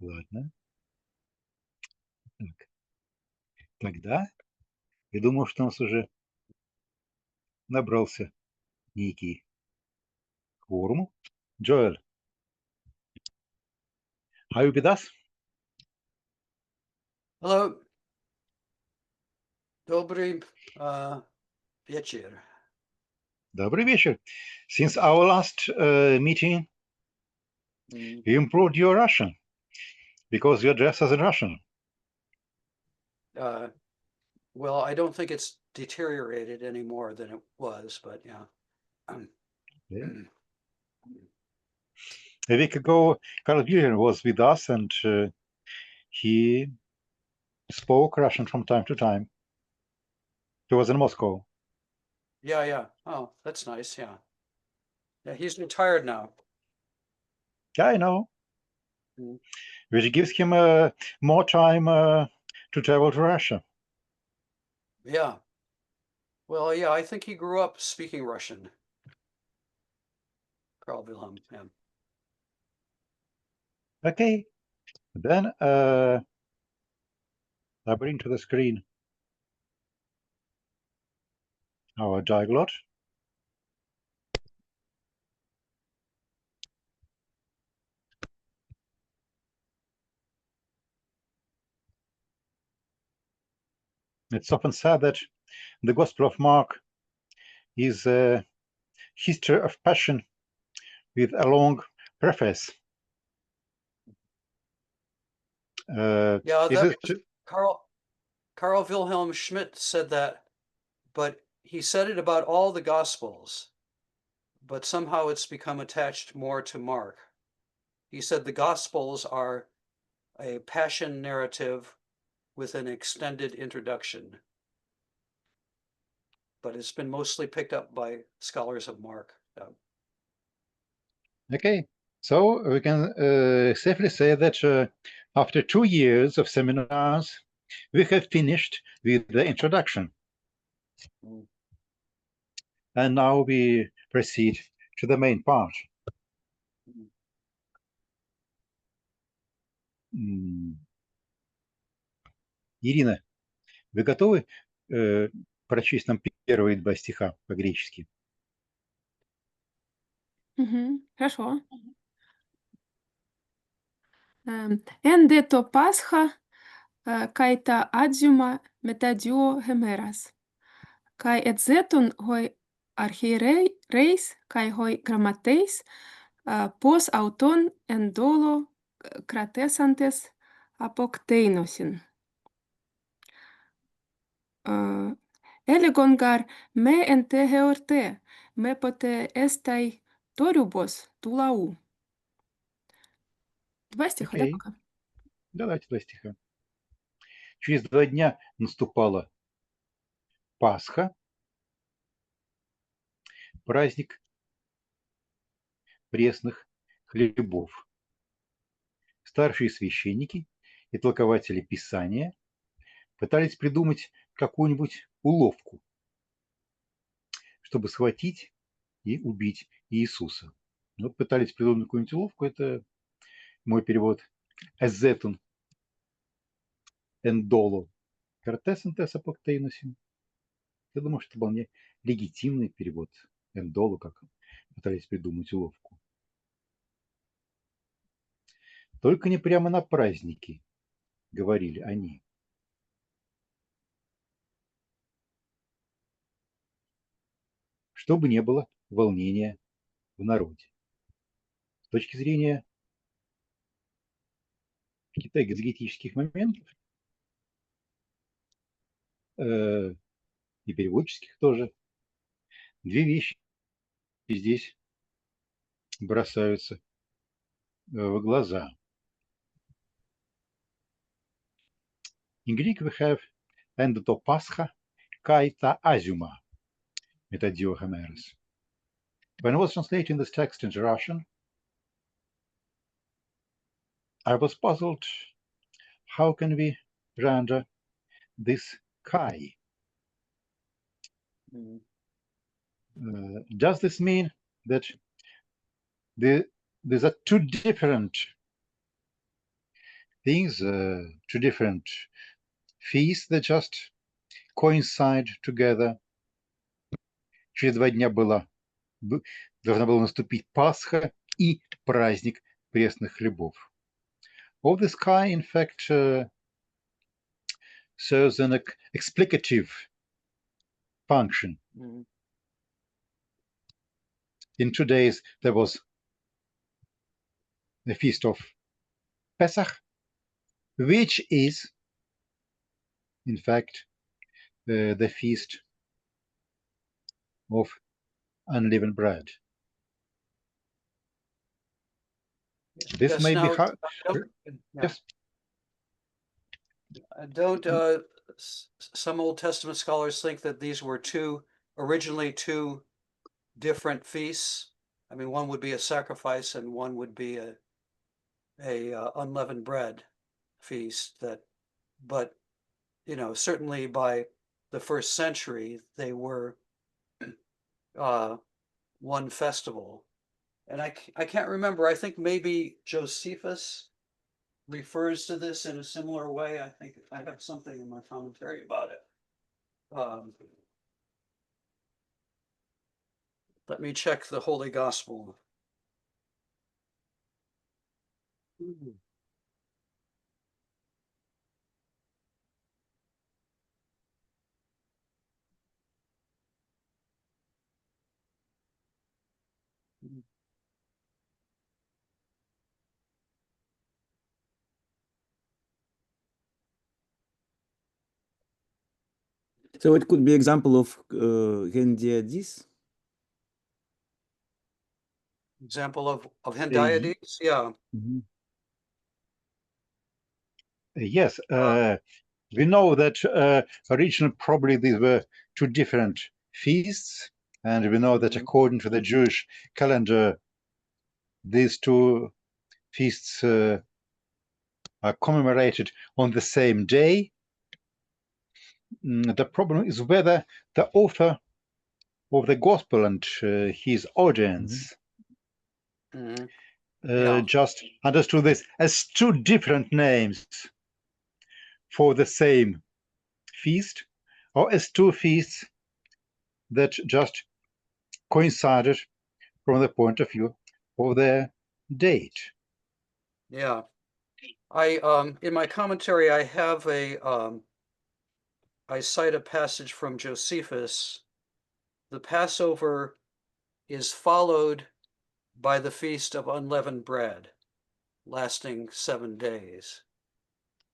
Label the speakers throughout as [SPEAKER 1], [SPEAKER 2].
[SPEAKER 1] Ладно. Так. Тогда я думаю, что у нас уже набрался некий кворум. Joel, are you with us?
[SPEAKER 2] Hello. Добрый вечер.
[SPEAKER 1] Добрый вечер. Since our last meeting,
[SPEAKER 2] Mm.
[SPEAKER 1] you improved your Russian because you address us in Russian.
[SPEAKER 2] Well, I don't think it's deteriorated any more than it was, but yeah.
[SPEAKER 1] Yeah. A week ago, Carl Wilhelm was with us and he spoke Russian from time to time. He was in Moscow.
[SPEAKER 2] Yeah. Oh, that's nice. Yeah. Yeah, he's retired now.
[SPEAKER 1] Yeah, I know.
[SPEAKER 2] Mm.
[SPEAKER 1] Which gives him more time to travel to Russia.
[SPEAKER 2] Yeah. Well, yeah, I think he grew up speaking Russian. Carl Wilhelm. Yeah.
[SPEAKER 1] Okay. Then I bring to the screen our diglot. It's often said that the Gospel of Mark is a history of passion with a long preface.
[SPEAKER 2] Yeah,
[SPEAKER 1] Is it
[SPEAKER 2] Carl Wilhelm Schmidt said that, but he said it about all the Gospels, but somehow it's become attached more to Mark. He said the Gospels are a passion narrative with an extended introduction, but it's been mostly picked up by scholars of Mark.
[SPEAKER 1] okay? So we can safely say that after 2 years of seminars, we have finished with the introduction.
[SPEAKER 2] Mm.
[SPEAKER 1] And now we proceed to the main part. Ирина, вы готовы прочесть нам первые 2 стиха по-гречески?
[SPEAKER 3] Хорошо. Ενδε το Πάσχα καί τα άτζιουμα μετά δύο ημέρας. Καί ετζέτων γοι αρχιερέης καί γοι γραμματέης πως αυτόν εν δόλο κρατέσαντες αποκτείνωσιν. Έλεγον γαρ με εν τε εορτέ, με ποτε έσται τόρυμπος του λαού. 2 стиха, да,
[SPEAKER 1] Окей.
[SPEAKER 3] пока?
[SPEAKER 1] Давайте 2 стиха. Через 2 дня наступала Пасха, праздник пресных хлебов. Старшие священники и толкователи Писания пытались придумать какую-нибудь уловку, чтобы схватить и убить Иисуса. Вот пытались придумать какую-нибудь уловку, это мой перевод. Эзетун эндоло картесентес апоктейносин. Я думаю, что это вполне легитимный перевод эндоло, как пытались придумать уловку. Только не прямо на праздники, говорили они. Чтобы не было волнения в народе. С точки зрения каких-то экзегетических моментов и переводческих тоже, 2 вещи здесь бросаются в глаза. In Greek we have endoto Pascha kai ta azuma metadio hemeres. When I was translating this text into Russian, I was puzzled how can we render this kai. Does this mean that these are 2 different things, two different feasts that just coincide together. Через 2 дня должна была наступить Пасха и праздник пресных хлебов. All the sky, in fact, serves an explicative function.
[SPEAKER 2] Mhm.
[SPEAKER 1] In 2 days, there was the feast of Pesach, which is, in fact, the feast of unleavened bread. This
[SPEAKER 2] Yes,
[SPEAKER 1] may be
[SPEAKER 2] now,
[SPEAKER 1] hard.
[SPEAKER 2] yeah.
[SPEAKER 1] Yes.
[SPEAKER 2] Don't some Old Testament scholars think that these were originally two different feasts? I mean, one would be a sacrifice and one would be a unleavened bread feast. But certainly by the first century, they were one festival. And I can't remember. I think maybe Josephus refers to this in a similar way. I think I have something in my commentary about it. Let me check the Holy Gospel.
[SPEAKER 4] So it could be example of Hendiadys.
[SPEAKER 2] Example of Hendiadys? Yeah.
[SPEAKER 4] Mm-hmm.
[SPEAKER 1] Yes, we know that originally probably these were two different feasts, and we know that according to the Jewish calendar, these two feasts are commemorated on the same day. The problem is whether the author of the gospel and his audience just understood this as two different names for the same feast, or as two feasts that just coincided from the point of view of their date.
[SPEAKER 2] Yeah. I in my commentary I have I cite a passage from Josephus. The Passover is followed by the Feast of Unleavened Bread, lasting 7 days.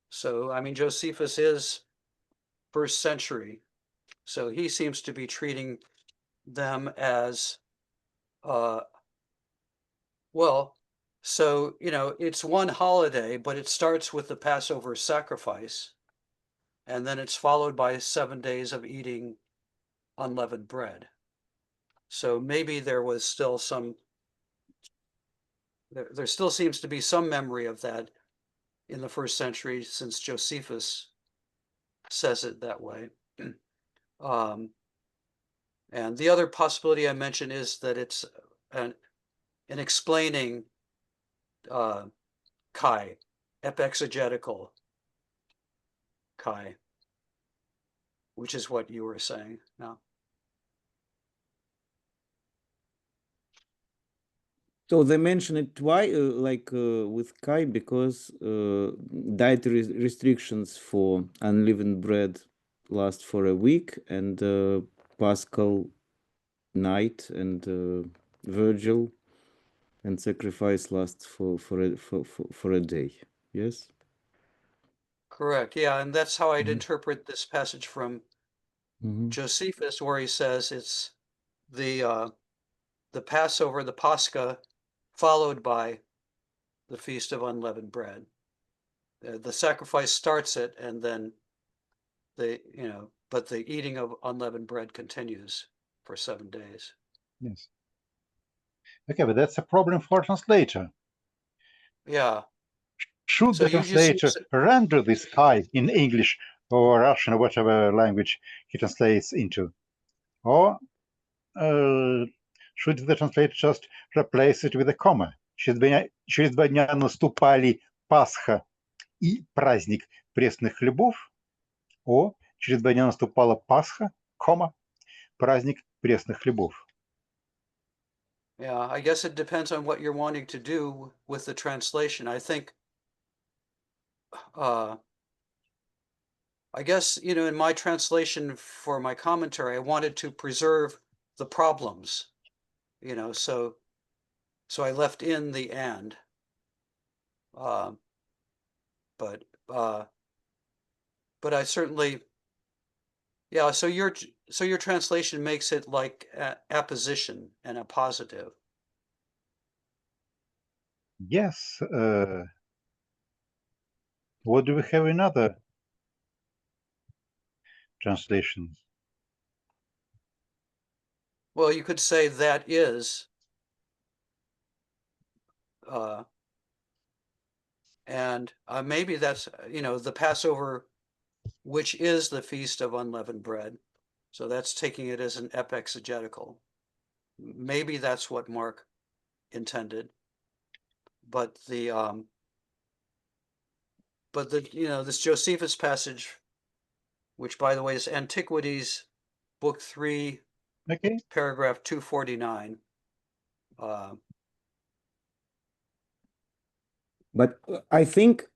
[SPEAKER 2] So, I mean, Josephus is first century, so he seems to be treating them as, well, so, it's one holiday, but it starts with the Passover sacrifice, and then it's followed by 7 days of eating unleavened bread. So maybe there was still there still seems to be some memory of that in the first century, since Josephus says it that way. And the other possibility I mentioned is that it's an explaining Kai, epexegetical Kai, which is what you were saying now.
[SPEAKER 4] So they mention it twice, with Kai, because dietary restrictions for unleavened bread last for a week, and Paschal night and Virgil and sacrifice lasts for a day. Yes.
[SPEAKER 2] Correct. Yeah, and that's how I'd interpret this passage from Josephus, where he says it's the Passover, the Pascha, followed by the Feast of Unleavened Bread. The sacrifice starts it, and then but the eating of unleavened bread continues for 7 days.
[SPEAKER 1] Yes. Okay, but that's a problem for translator.
[SPEAKER 2] Yeah.
[SPEAKER 1] Should
[SPEAKER 2] So
[SPEAKER 1] the translator render this Kai in English or Russian or whatever language he translates into? Or should the translator just replace it with a comma? Через 2 дня наступали Пасха и праздник пресных хлебов. О, через 2 дня наступала Пасха, праздник пресных хлебов.
[SPEAKER 2] Yeah, I guess it depends on what you're wanting to do with the translation. I think, I guess, in my translation for my commentary, I wanted to preserve the problems, so I left in the and. But I certainly, yeah. So your translation makes it like apposition and a positive.
[SPEAKER 1] Yes. What do we have in other translations?
[SPEAKER 2] Well, you could say that is, and maybe that's the Passover, which is the feast of unleavened bread. So that's taking it as an epexegetical. Maybe that's what Mark intended. But this Josephus passage, which by the way is Antiquities, Book 3,
[SPEAKER 1] Okay.
[SPEAKER 2] paragraph 249.
[SPEAKER 4] But I think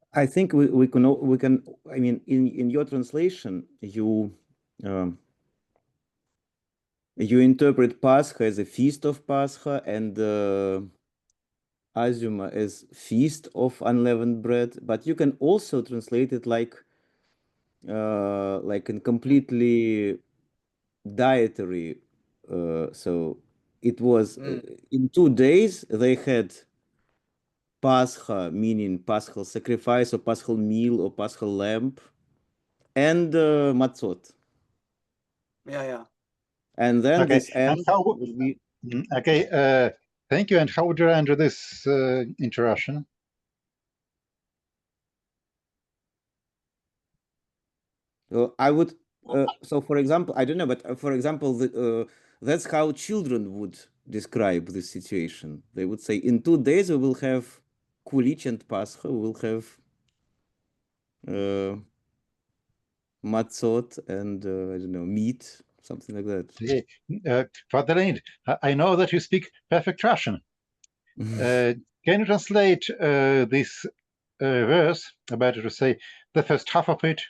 [SPEAKER 4] we can. I mean, in your translation, you interpret Pascha as a feast of Pascha and Azuma as feast of unleavened bread. But you can also translate it like a completely dietary. So it was in 2 days they had Pascha, meaning Paschal sacrifice or Paschal meal or Paschal lamb, and matzot.
[SPEAKER 2] Yeah.
[SPEAKER 4] And then
[SPEAKER 1] Okay.
[SPEAKER 4] this end
[SPEAKER 1] And how
[SPEAKER 4] would be.
[SPEAKER 1] okay. Thank you. And how would you enter this into Russian?
[SPEAKER 4] I would. So, for example, I don't know, but for example, that's how children would describe this situation. They would say, in 2 days we will have Kulich and Pascha. We will have matzot and I don't know, meat, something like that.
[SPEAKER 1] Okay. Father Leonid, I know that you speak perfect Russian. Can you translate this verse, about to say, the first half of it,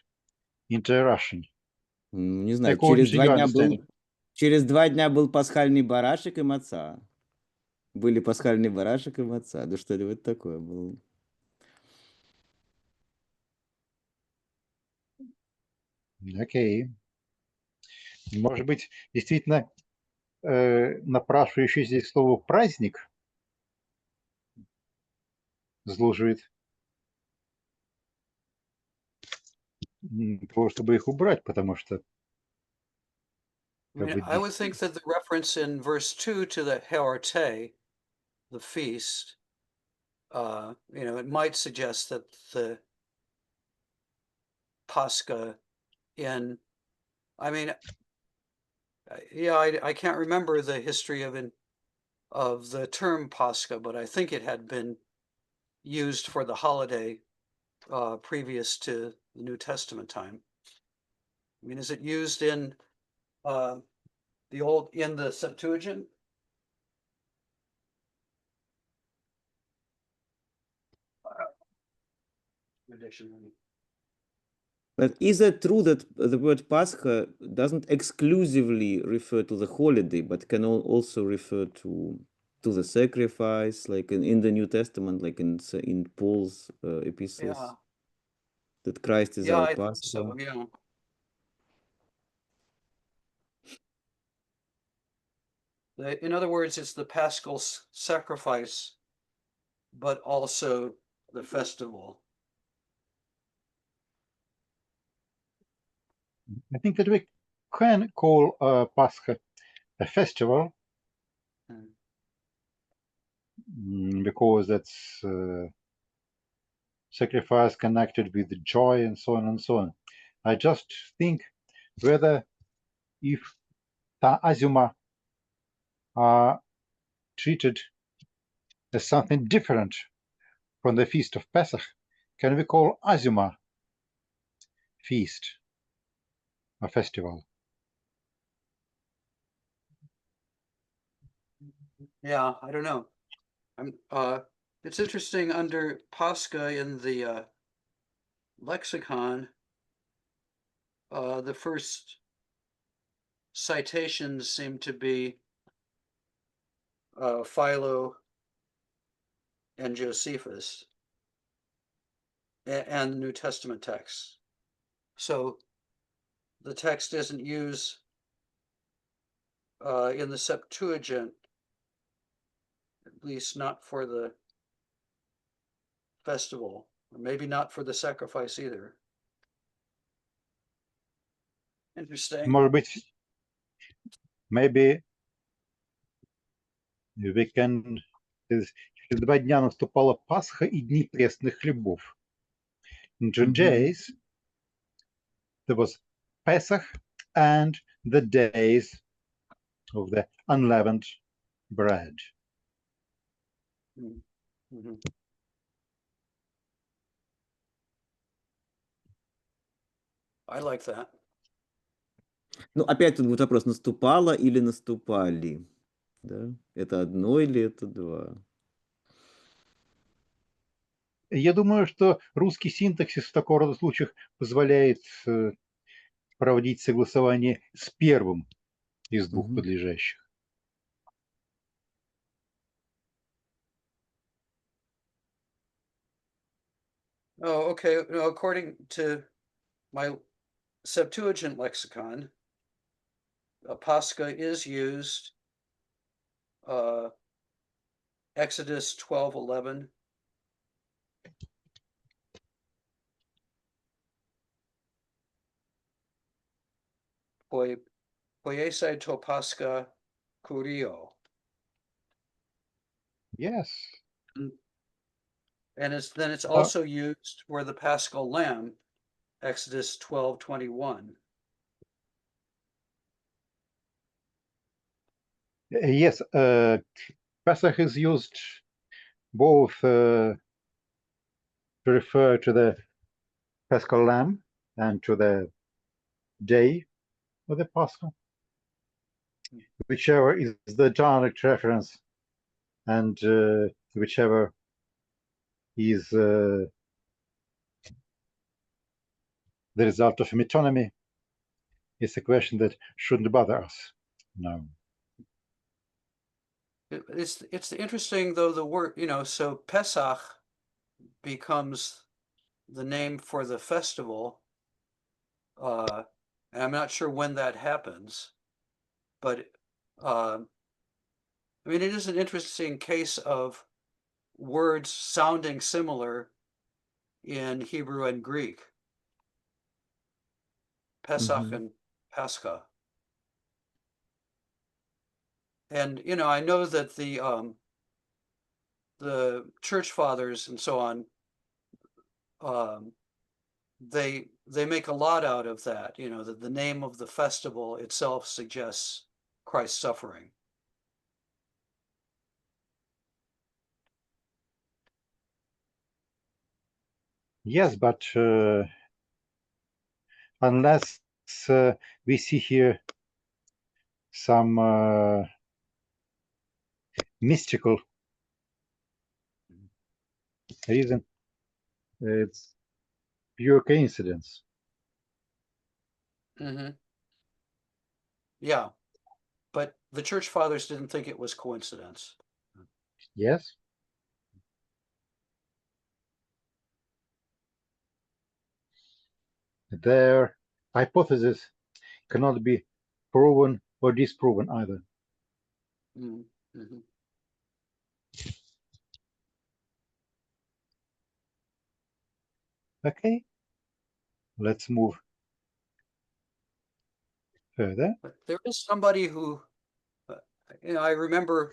[SPEAKER 1] into Russian?
[SPEAKER 4] Не знаю,
[SPEAKER 1] According to your understanding.
[SPEAKER 4] через 2 дня был пасхальный барашек и маца. Были пасхальный барашек и маца. Да что-нибудь такое было.
[SPEAKER 1] Окей. Может быть, действительно напрашивающее здесь слово «праздник» служит для того, чтобы их убрать, потому что
[SPEAKER 2] I would think that the reference in verse 2 to the Heorte, the feast, it might suggest that the Pascha I can't remember the history of the term Pascha, but I think it had been used for the holiday previous to the New Testament time. I mean, is it used in the Septuagint?
[SPEAKER 4] But is it true that the word Pascha doesn't exclusively refer to the holiday, but can also refer to the sacrifice, like in the New Testament, like in Paul's epistles, that Christ is our
[SPEAKER 2] I
[SPEAKER 4] Pascha?
[SPEAKER 2] think so, yeah. In other words, it's the Paschal sacrifice, but also the festival.
[SPEAKER 1] I think that we can call Pascha a festival because that's sacrifice connected with joy and so on and so on. I just think whether if the Azuma are treated as something different from the Feast of Pesach, can we call Azuma feast or festival?
[SPEAKER 2] Yeah, I don't know. It's interesting under Pascha in the lexicon, the first citations seem to be Philo and Josephus and the New Testament texts. So the text doesn't use in the Septuagint, at least not for the festival, or maybe not for the sacrifice either. Interesting.
[SPEAKER 1] Может быть, maybe we can... Через 2 дня наступала Пасха и дни пресных хлебов. In 2 days, there was Pesach and the days of the unleavened bread.
[SPEAKER 2] Mhm. I like that.
[SPEAKER 4] Ну, опять тут будет вопрос, наступала или наступали? Да? Это одно или это два?
[SPEAKER 1] Я думаю, что русский синтаксис в такого рода случаях позволяет проводить согласование с первым из двух подлежащих.
[SPEAKER 2] Oh, okay. No, according to my Septuagint lexicon, Pascha is used Exodus 12:11. Poiesai to Pascha Curio.
[SPEAKER 1] Yes.
[SPEAKER 2] And it's also used for the Paschal Lamb, Exodus 12:21.
[SPEAKER 1] Yes, Pesach is used both to refer to the Paschal Lamb and to the day of the Pascha, whichever is the direct reference, and whichever is the result of metonymy is a question that shouldn't bother us. No.
[SPEAKER 2] It's interesting though, the word, so Pesach becomes the name for the festival. And I'm not sure when that happens, but I mean, it is an interesting case of words sounding similar in Hebrew and Greek. Pesach and Pascha. And I know that the church fathers and so on, they make a lot out of that, that the name of the festival itself suggests Christ's suffering.
[SPEAKER 1] Yes, but unless we see here some mystical reason, it's pure coincidence.
[SPEAKER 2] Yeah, but the church fathers didn't think it was coincidence.
[SPEAKER 1] Yes. Their hypothesis cannot be proven or disproven either. Okay, let's move further.
[SPEAKER 2] But there is somebody who, I remember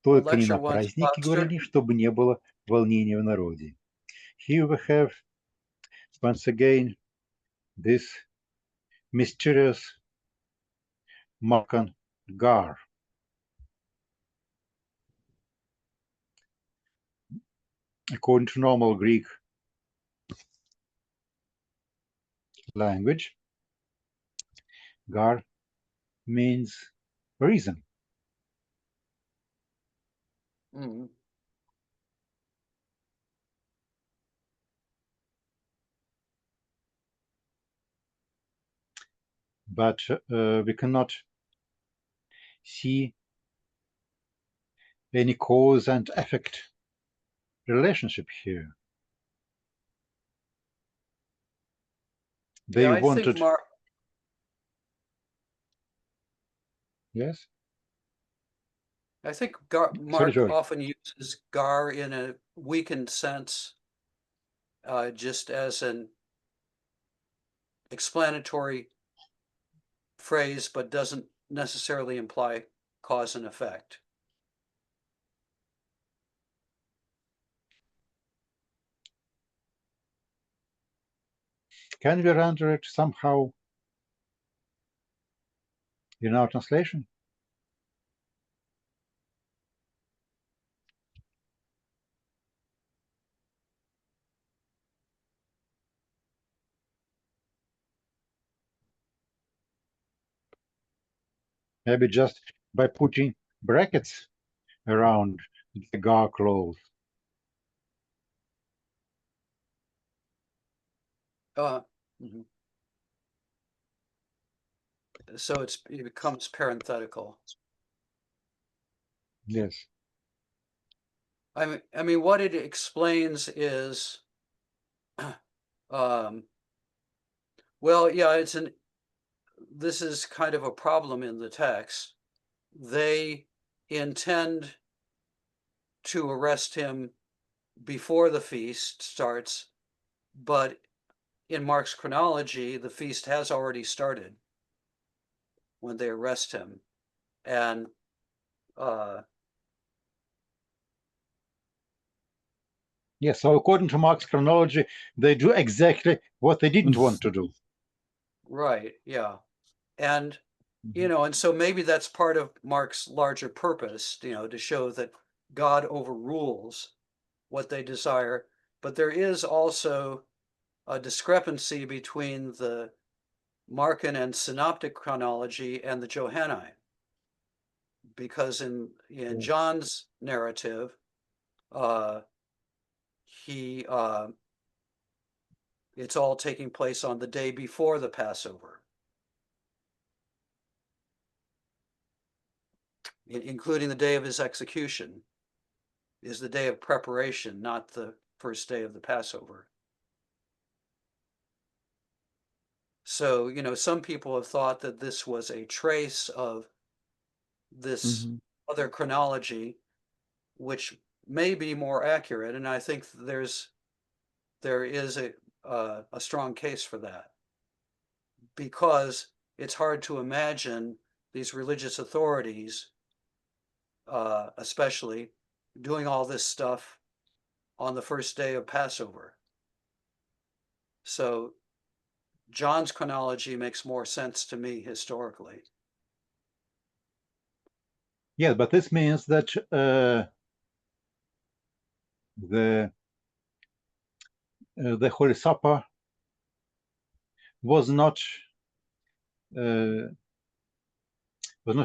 [SPEAKER 1] Только не
[SPEAKER 2] lecture
[SPEAKER 1] на
[SPEAKER 2] once
[SPEAKER 1] праздники
[SPEAKER 2] about
[SPEAKER 1] говорили, чтобы не было волнения в народе. Here we have once again this mysterious Markan gar. According to normal Greek, language, gar means reason.
[SPEAKER 2] Mhm.
[SPEAKER 1] But we cannot see any cause and effect relationship here. They
[SPEAKER 2] Yeah, I
[SPEAKER 1] wanted,
[SPEAKER 2] think Mark.
[SPEAKER 1] yes,
[SPEAKER 2] I think
[SPEAKER 1] sorry,
[SPEAKER 2] Mark
[SPEAKER 1] Joey.
[SPEAKER 2] often uses gar in a weakened sense, just as an explanatory phrase, but doesn't necessarily imply cause and effect.
[SPEAKER 1] Can we render it somehow in our translation? Maybe just by putting brackets around the gar clause.
[SPEAKER 2] Mhm. So it becomes parenthetical.
[SPEAKER 1] Yes.
[SPEAKER 2] I mean, what it explains is, well, yeah, this is kind of a problem in the text. They intend to arrest him before the feast starts, but in Mark's chronology, the feast has already started when they arrest him. And
[SPEAKER 1] Yes, so according to Mark's chronology, they do exactly what they didn't want to do.
[SPEAKER 2] right, yeah. And and so maybe that's part of Mark's larger purpose, to show that God overrules what they desire. But there is also a discrepancy between the Markan and Synoptic chronology and the Johannine, because in John's narrative, he it's all taking place on the day before the Passover, including the day of his execution is the day of preparation, not the first day of the Passover. So, some people have thought that this was a trace of this other chronology, which may be more accurate, and I think there is a strong case for that, because it's hard to imagine these religious authorities, especially, doing all this stuff on the first day of Passover. So John's chronology makes more sense to me historically.
[SPEAKER 1] Yeah, but this means that the Holy Supper was not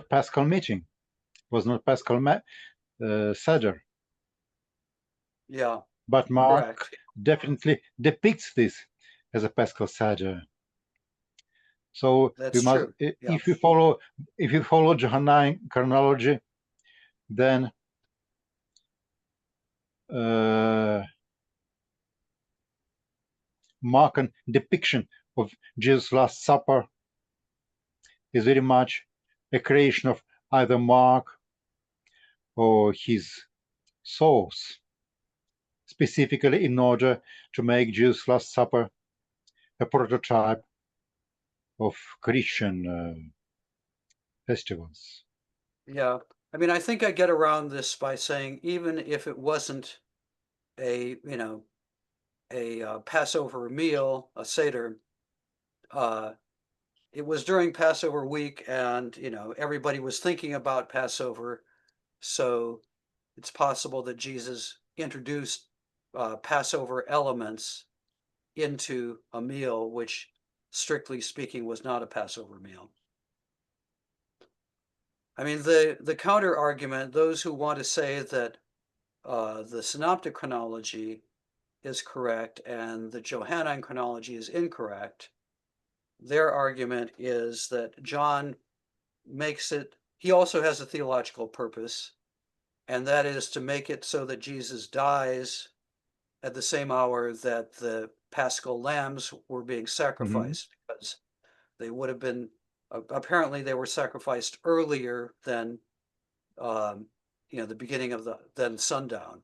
[SPEAKER 1] Paschal meeting, was not Paschal Seder.
[SPEAKER 2] Yeah,
[SPEAKER 1] But Mark
[SPEAKER 2] correct.
[SPEAKER 1] definitely depicts this as a Paschal Seder. So
[SPEAKER 2] That's
[SPEAKER 1] we must,
[SPEAKER 2] true. Yeah.
[SPEAKER 1] if you follow Johannine chronology, then Markan depiction of Jesus' Last Supper is very much a creation of either Mark or his source, specifically in order to make Jesus' Last Supper a prototype of Christian festivals.
[SPEAKER 2] Yeah. I mean, I think I get around this by saying, even if it wasn't a Passover meal, a Seder, it was during Passover week, and everybody was thinking about Passover, so it's possible that Jesus introduced Passover elements into a meal, which strictly speaking, was not a Passover meal. I mean, the counter argument, those who want to say that the synoptic chronology is correct and the Johannine chronology is incorrect, their argument is that John makes it, he also has a theological purpose, and that is to make it so that Jesus dies at the same hour that the Paschal lambs were being sacrificed, because they would have been, apparently they were sacrificed earlier than, the beginning of than sundown.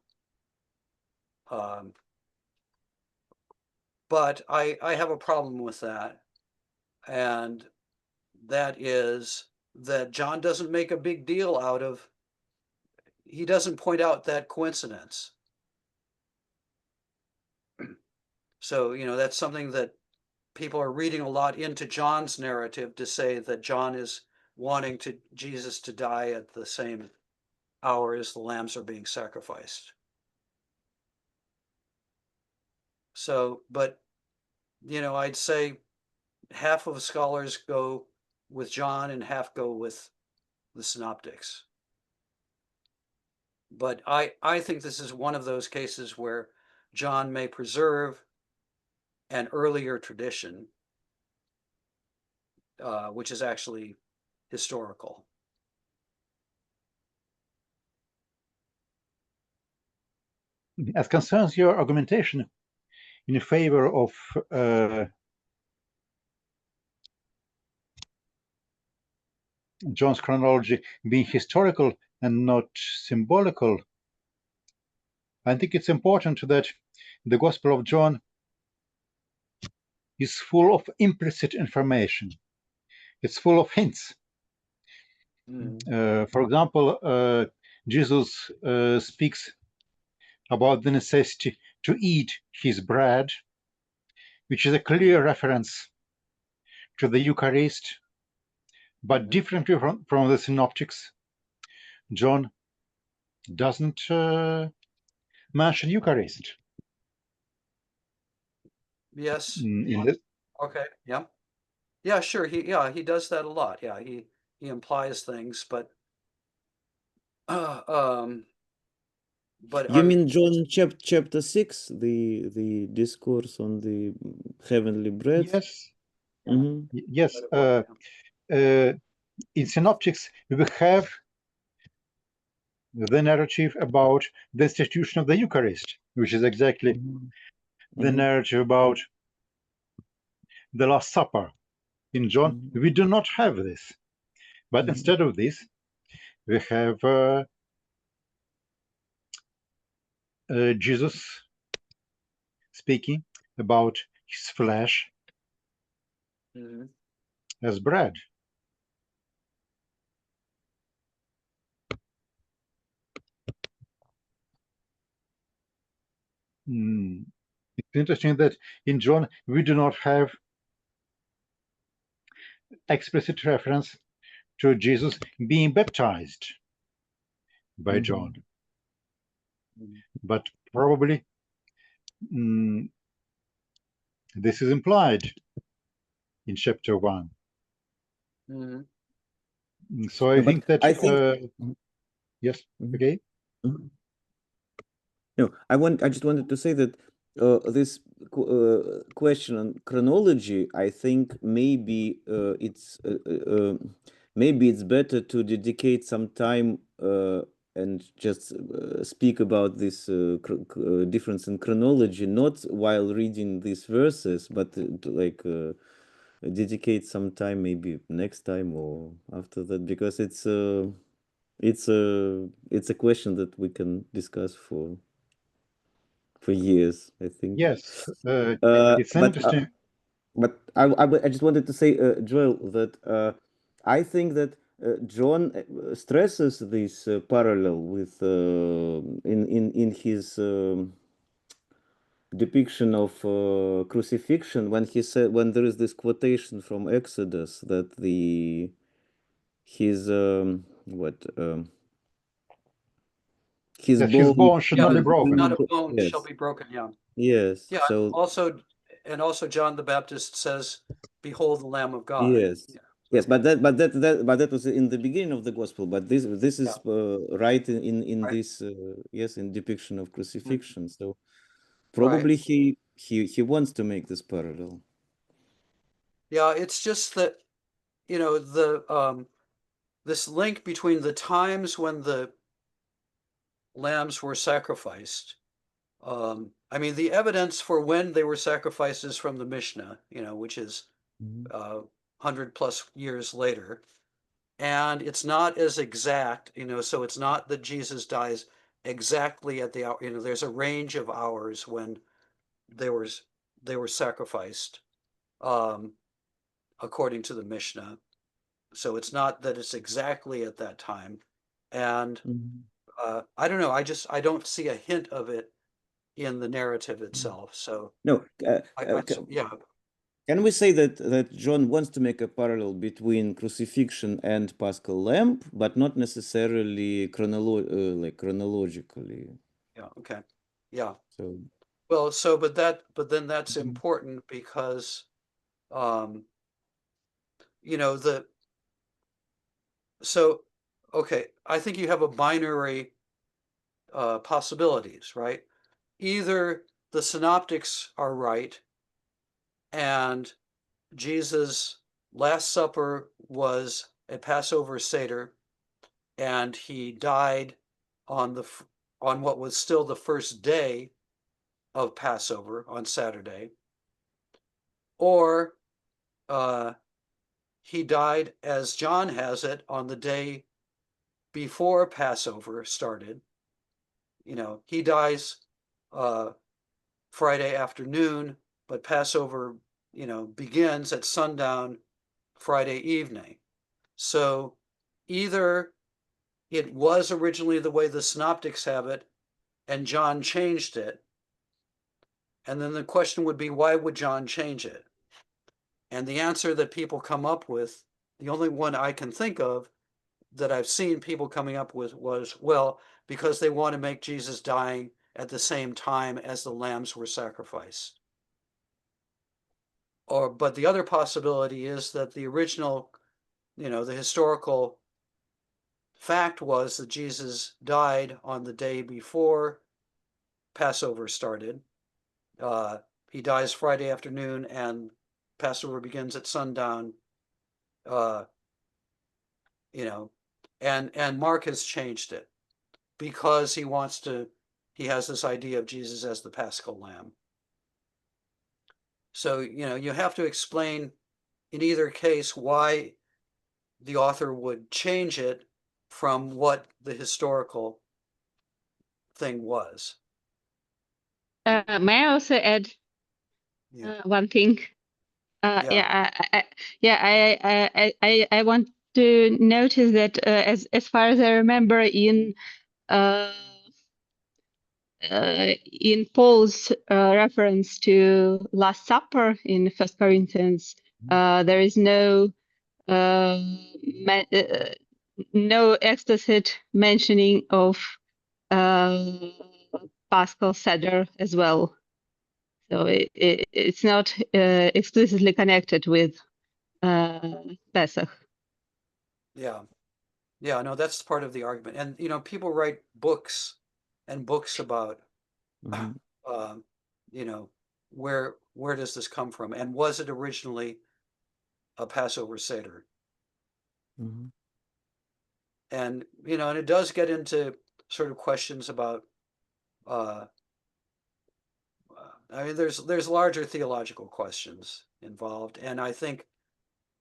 [SPEAKER 2] But I have a problem with that, and that is that John doesn't make a big deal out of, he doesn't point out that coincidence. So, that's something that people are reading a lot into John's narrative, to say that John is wanting Jesus to die at the same hour as the lambs are being sacrificed. So, but, I'd say half of scholars go with John and half go with the synoptics. But I think this is one of those cases where John may preserve an earlier tradition, which is actually historical.
[SPEAKER 1] As concerns your argumentation in favor of John's chronology being historical and not symbolical, I think it's important that the Gospel of John is full of implicit information. It's full of hints. For example, Jesus speaks about the necessity to eat his bread, which is a clear reference to the Eucharist, but differently from the synoptics. John doesn't mention Eucharist.
[SPEAKER 2] Yes.
[SPEAKER 1] In
[SPEAKER 2] Okay. Yeah. Yeah, sure. He does that a lot. Yeah, he implies things, but
[SPEAKER 4] You mean John chapter 6, the discourse on the heavenly bread?
[SPEAKER 1] Yes.
[SPEAKER 4] Mhm.
[SPEAKER 1] Yes. In synoptics, we will have the narrative about the institution of the Eucharist, which is exactly the narrative about the Last Supper. In John, we do not have this, but instead of this, we have Jesus speaking about his flesh as bread. It's interesting that in John we do not have explicit reference to Jesus being baptized by John, but probably this is implied in chapter 1. So I think that yes, okay.
[SPEAKER 4] No, I just wanted to say that this question on chronology, I think maybe it's better to dedicate some time and just speak about this difference in chronology, not while reading these verses, but dedicate some time, maybe next time or after that, because it's a question that we can discuss for years, I think.
[SPEAKER 1] Yes, it's interesting.
[SPEAKER 4] But I just wanted to say, Joel, that I think that John stresses this parallel with in his depiction of crucifixion, when he said, when there is this quotation from Exodus that his
[SPEAKER 1] bone should not be broken.
[SPEAKER 2] Not a bone shall be broken. Yeah.
[SPEAKER 4] Yes.
[SPEAKER 2] Yeah.
[SPEAKER 4] So
[SPEAKER 2] Also John the Baptist says behold the Lamb of God.
[SPEAKER 4] Yes.
[SPEAKER 2] Yeah.
[SPEAKER 4] Yes, but that was in the beginning of the gospel. But this is right in
[SPEAKER 2] Right.
[SPEAKER 4] this yes, in depiction of crucifixion. So
[SPEAKER 2] Right.
[SPEAKER 4] probably he wants to make this parallel.
[SPEAKER 2] Yeah, it's just that, you know, the this link between the times when the lambs were sacrificed. I mean, the evidence for when they were sacrificed is from the Mishnah, you know, which is 100+ years later. And it's not as exact, you know, so it's not that Jesus dies exactly at the hour, you know, there's a range of hours when they were sacrificed, according to the Mishnah. So it's not that it's exactly at that time. And I don't know, I don't see a hint of it in the narrative itself. So
[SPEAKER 4] No,
[SPEAKER 2] yeah.
[SPEAKER 4] can we say that John wants to make a parallel between crucifixion and Paschal Lamb, but not necessarily chronologically?
[SPEAKER 2] Yeah. Okay. Yeah.
[SPEAKER 4] So
[SPEAKER 2] Well, but then that's important because, you know, okay, I think you have a binary possibilities, right? Either the synoptics are right and Jesus' Last Supper was a Passover Seder, and he died on what was still the first day of Passover on Saturday, or he died, as John has it, on the day before Passover started. You know, he dies Friday afternoon, but Passover, you know, begins at sundown Friday evening. So either it was originally the way the synoptics have it, and John changed it. And then the question would be, why would John change it? And the answer that people come up with, the only one I can think of that I've seen people coming up with was, well, because they want to make Jesus dying at the same time as the lambs were sacrificed. But the other possibility is that the original, you know, the historical fact was that Jesus died on the day before Passover started. He dies Friday afternoon, and Passover begins at sundown. You know, and Mark has changed it because he has this idea of Jesus as the Paschal Lamb. So, you know, you have to explain in either case why the author would change it from what the historical thing was.
[SPEAKER 5] May I also add one thing? I want to notice that as far as I remember, in Paul's reference to Last Supper in 1 Corinthians, there is no explicit mentioning of Paschal Seder as well. So it's not explicitly connected with Pesach.
[SPEAKER 2] Yeah. Yeah, no, that's part of the argument. And, you know, people write books about, you know, where does this come from? And was it originally a Passover Seder? And, you know, and it does get into sort of questions about, I mean, there's larger theological questions involved. And I think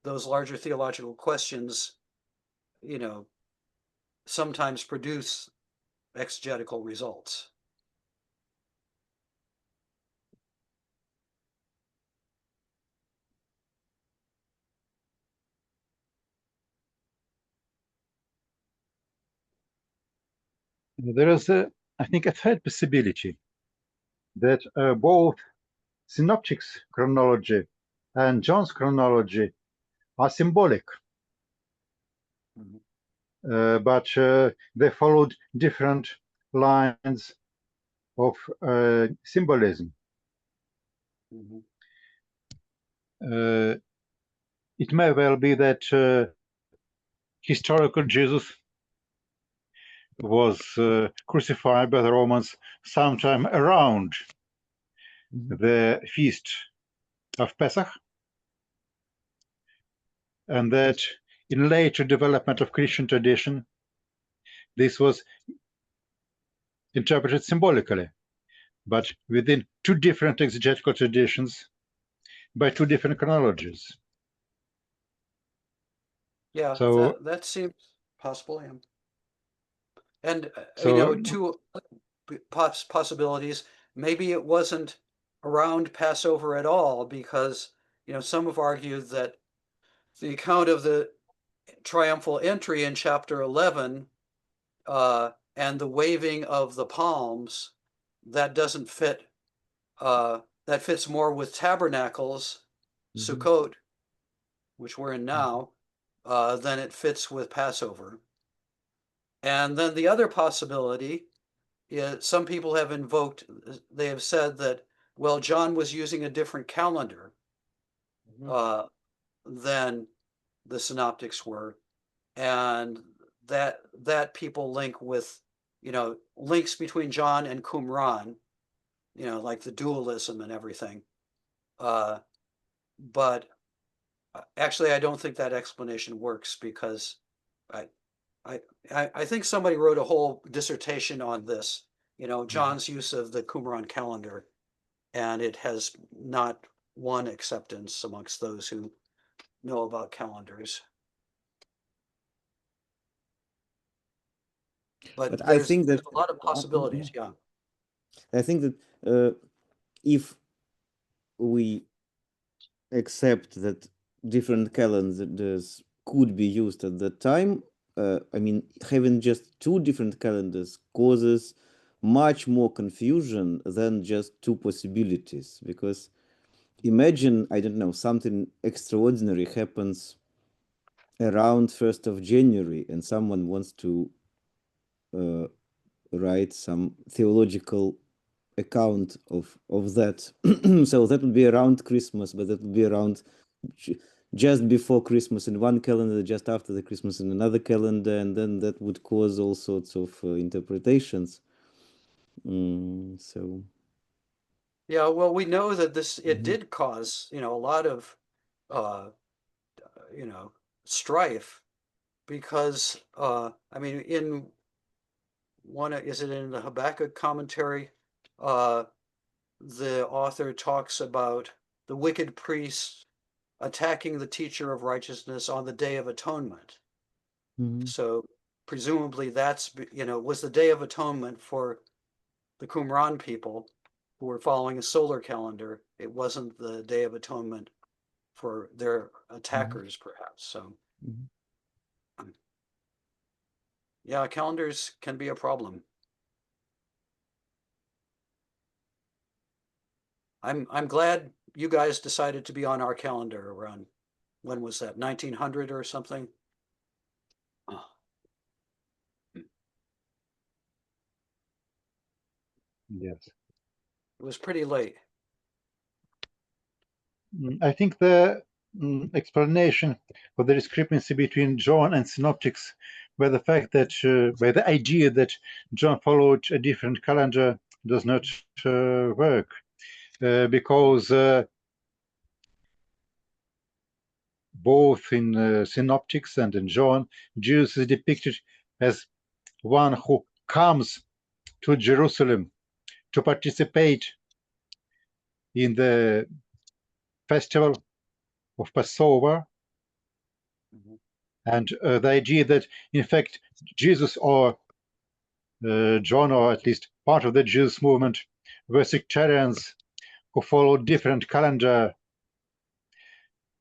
[SPEAKER 2] those larger theological questions, you know, sometimes produce exegetical results.
[SPEAKER 1] There is, I think, a third possibility that both Synoptics chronology and John's chronology are symbolic, but they followed different lines of symbolism. it may well be that historical Jesus was crucified by the Romans sometime around the feast of Pesach, and that in later development of Christian tradition, this was interpreted symbolically, but within two different exegetical traditions by two different chronologies.
[SPEAKER 2] Yeah,
[SPEAKER 1] So,
[SPEAKER 2] that seems possible. Yeah. And
[SPEAKER 1] So-
[SPEAKER 2] two possibilities. Maybe it wasn't around Passover at all, because some have argued that the account of the triumphal entry in chapter 11 and the waving of the palms, that doesn't fit. That fits more with tabernacles, Sukkot, which we're in now, than it fits with Passover. And then the other possibility is, some people have invoked, they have said that, well, John was using a different calendar than the synoptics were, and that people link with, links between John and Qumran, like the dualism and everything. But actually, I don't think that explanation works, because I think somebody wrote a whole dissertation on this, John's use of the Qumran calendar, and it has not won acceptance amongst those who know about calendars. But
[SPEAKER 4] I think that
[SPEAKER 2] there's a lot of possibilities. Yeah.
[SPEAKER 4] I think that if we accept that different calendars could be used at that time, I mean, having just two different calendars causes much more confusion than just two possibilities. Because imagine, I don't know, something extraordinary happens around 1st of January and someone wants to write some theological account of that. So that would be around Christmas, but that would be around just before Christmas in one calendar, just after the Christmas in another calendar, and then that would cause all sorts of interpretations. So
[SPEAKER 2] Yeah, well, we know that it did cause, a lot of, strife, because, I mean, in is it in the Habakkuk commentary? The author talks about the wicked priests attacking the teacher of righteousness on the Day of Atonement. So presumably that's, was the Day of Atonement for the Qumran people who were following a solar calendar. It wasn't the Day of Atonement for their attackers, perhaps. So, yeah, calendars can be a problem. I'm glad you guys decided to be on our calendar around, when was that, 1900 or something? Oh.
[SPEAKER 1] yes.
[SPEAKER 2] It was pretty late.
[SPEAKER 1] I think the explanation for the discrepancy between John and synoptics by the fact that, by the idea that John followed a different calendar does not work, because both in synoptics and in John, Jesus is depicted as one who comes to Jerusalem to participate in the festival of Passover. And the idea that, in fact, Jesus or John, or at least part of the Jesus movement, were sectarians who followed different calendar.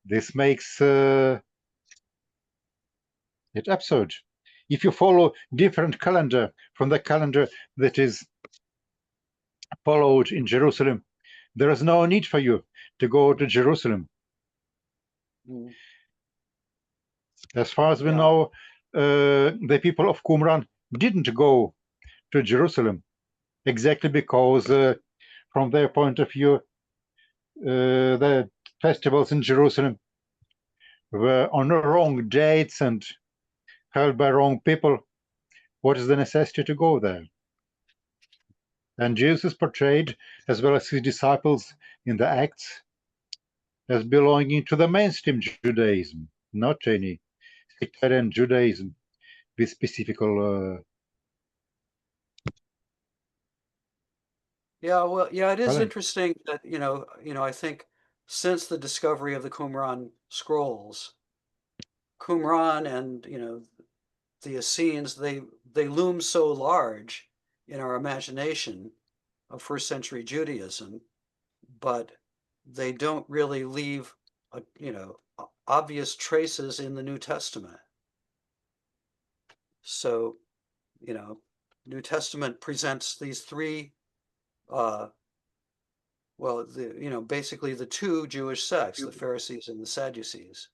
[SPEAKER 1] This makes it absurd. If you follow different calendar from the calendar that is followed in Jerusalem, there is no need for you to go to Jerusalem. As far as we know, the people of Qumran didn't go to Jerusalem, exactly because from their point of view, the festivals in Jerusalem were on wrong dates and held by wrong people, what is the necessity to go there? And Jesus is portrayed, as well as his disciples in the Acts, as belonging to the mainstream Judaism, not any sectarian Judaism with specific.
[SPEAKER 2] Yeah, well, yeah, it is
[SPEAKER 1] Well,
[SPEAKER 2] interesting that, I think since the discovery of the Qumran scrolls, Qumran and, the Essenes, they loom so large in our imagination of first century Judaism, but they don't really leave, obvious traces in the New Testament. So, New Testament presents these three, basically the two Jewish sects, the Pharisees and the Sadducees.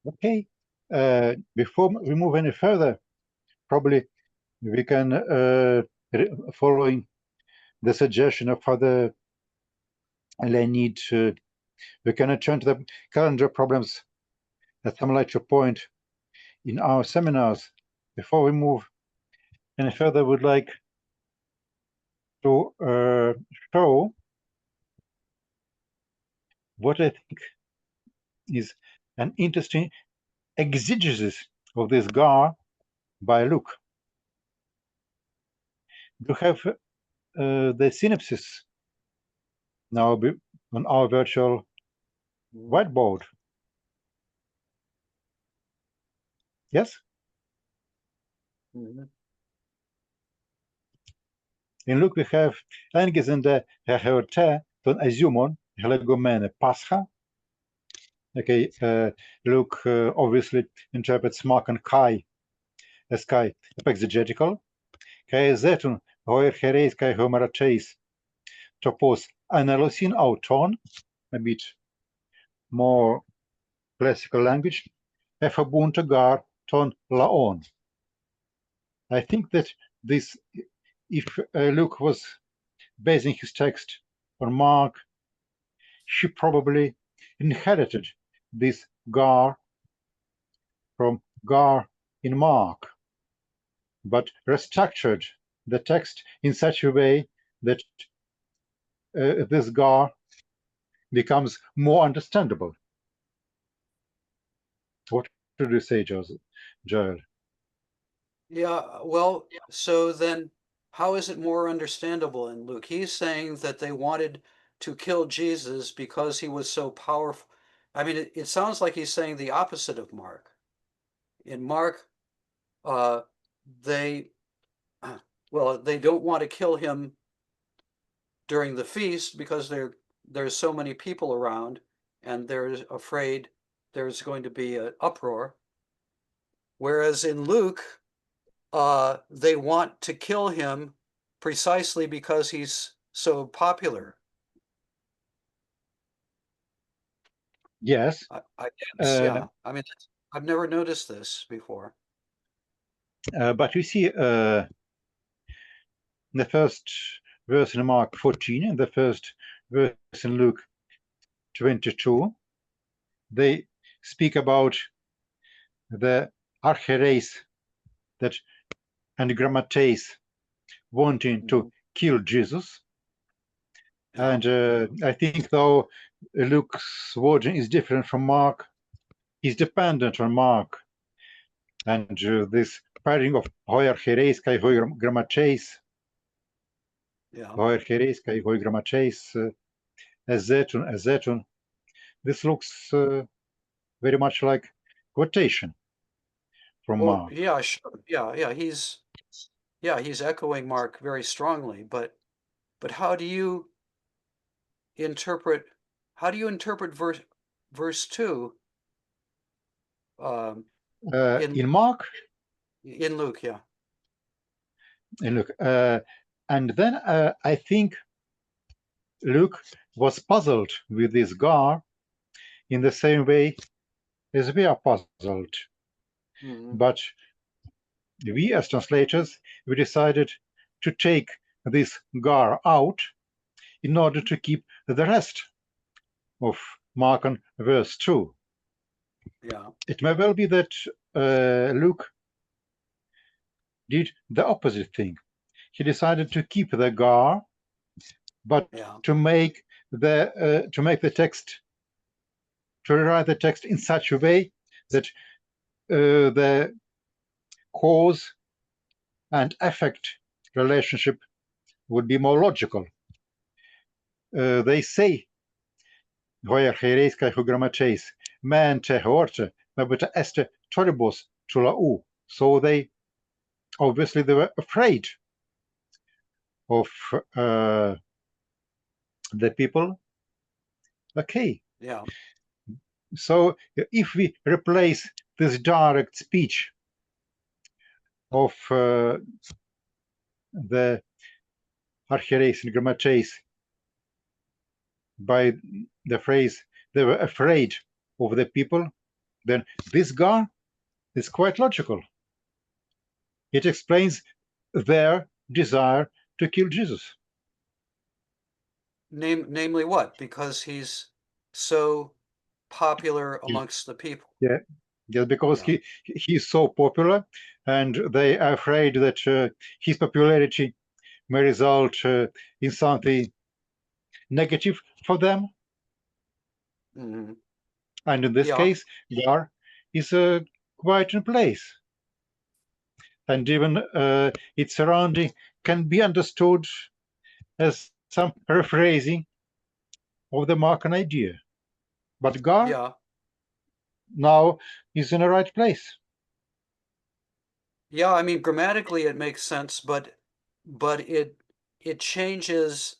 [SPEAKER 1] okay. Before we move any further, probably we can, following the suggestion of Father Leonid, we can return to the calendar problems at some later point in our seminars. Before we move any further, I would like to show what I think is an interesting exegesis of this gar by Luke. You have the synopsis now on our virtual whiteboard. Yes?
[SPEAKER 2] Mm-hmm.
[SPEAKER 1] In Luke we have Eingesende Herrte von Azumon, Helegomene Pascha. Okay, Luke obviously interprets Mark and Kai as Kai exegetical. Kai zetun hoer hereis kai homeracheis topos analosin auton, a bit more classical language, efabunta gar ton laon. I think that this, if Luke was basing his text on Mark, she probably inherited this gar from gar in Mark, but restructured the text in such a way that this gar becomes more understandable. What did you say, Joel?
[SPEAKER 2] Yeah, well, so then how is it more understandable in Luke? He's saying that they wanted to kill Jesus because he was so powerful. I mean, it sounds like he's saying the opposite of Mark. In Mark, they don't want to kill him during the feast because there's so many people around and they're afraid there's going to be an uproar. Whereas in Luke, they want to kill him precisely because he's so popular.
[SPEAKER 1] Yes.
[SPEAKER 2] I guess, yeah. I mean, I've never noticed this before.
[SPEAKER 1] But you see, the first verse in Mark 14 and the first verse in Luke 22, they speak about the archeres that and grammates wanting to kill Jesus.
[SPEAKER 2] Yeah.
[SPEAKER 1] And I think though Luke's wording is different from Mark, is dependent on Mark. And this pairing of hoer heres kai hoer grammates, hoer heres kai hoer grammates, ezetun, this looks very much like quotation from Mark.
[SPEAKER 2] Yeah, sure. Yeah, he's echoing Mark very strongly, but how do you interpret verse 2
[SPEAKER 1] in Mark?
[SPEAKER 2] In Luke, yeah.
[SPEAKER 1] In Luke. And then I think Luke was puzzled with this gar in the same way as we are puzzled.
[SPEAKER 2] Mm-hmm.
[SPEAKER 1] But we as translators, we decided to take this gar out in order to keep the rest of Mark on verse 2.
[SPEAKER 2] Yeah.
[SPEAKER 1] It may well be that Luke did the opposite thing. He decided to keep the gar, but
[SPEAKER 2] Yeah.
[SPEAKER 1] to make the text, to rewrite the text in such a way that the cause and effect relationship would be more logical. They say, men te horte, but este toribus tulau. So they were afraid of the people. Okay,
[SPEAKER 2] Yeah.
[SPEAKER 1] so if we replace this direct speech of the archeres and grammates by the phrase they were afraid of the people, then this gar is quite logical. It explains their desire to kill Jesus.
[SPEAKER 2] Namely what? Because he's so popular amongst the people.
[SPEAKER 1] Yeah, because
[SPEAKER 2] Yeah.
[SPEAKER 1] he's so popular, and they are afraid that his popularity may result in something negative for them.
[SPEAKER 2] Mhm.
[SPEAKER 1] And in this
[SPEAKER 2] Yeah.
[SPEAKER 1] case, gar is quite in place. And even its surrounding can be understood as some paraphrasing of the Markan idea. But gar
[SPEAKER 2] Yeah.
[SPEAKER 1] now is in the right place.
[SPEAKER 2] Yeah, I mean, grammatically it makes sense, but it changes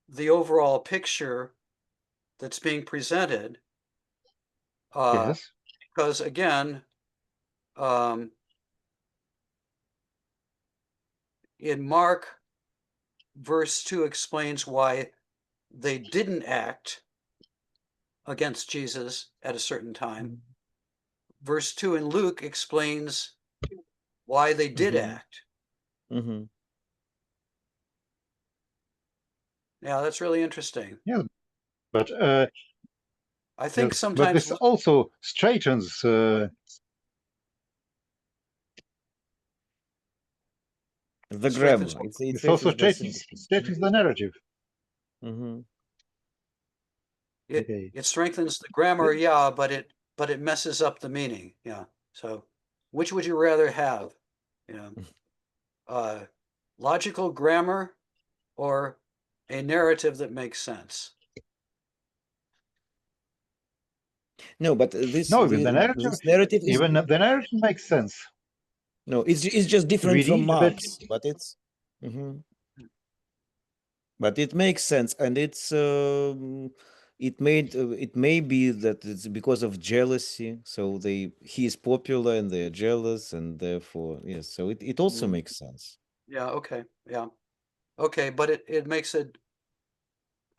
[SPEAKER 2] the overall picture that's being presented.
[SPEAKER 1] Yes.
[SPEAKER 2] Because again, in Mark, verse 2 explains why they didn't act against Jesus at a certain time. Verse 2 in Luke explains why they did act.
[SPEAKER 4] Mm-hmm.
[SPEAKER 2] Yeah, that's really interesting.
[SPEAKER 1] Yeah, but
[SPEAKER 2] I think
[SPEAKER 1] but
[SPEAKER 2] sometimes
[SPEAKER 1] this also straightens
[SPEAKER 4] The grammar.
[SPEAKER 2] strengthens.
[SPEAKER 1] it also straightens the narrative.
[SPEAKER 4] Mm-hmm.
[SPEAKER 1] Okay.
[SPEAKER 2] It strengthens the grammar, yeah, but it messes up the meaning. Yeah. So which would you rather have? You know, logical grammar or a narrative that makes sense?
[SPEAKER 4] No, but this
[SPEAKER 1] No, even the narrative,
[SPEAKER 4] this narrative is
[SPEAKER 1] even the narrative makes sense.
[SPEAKER 4] no, it's just different
[SPEAKER 1] We
[SPEAKER 4] from
[SPEAKER 1] need that.
[SPEAKER 4] Mark's, but it's but it makes sense, and it's it may be that it's because of jealousy. So he is popular and they're jealous, and therefore yes. So it also
[SPEAKER 2] Mhm.
[SPEAKER 4] makes sense.
[SPEAKER 2] Yeah. Okay. Yeah. Okay, but it makes it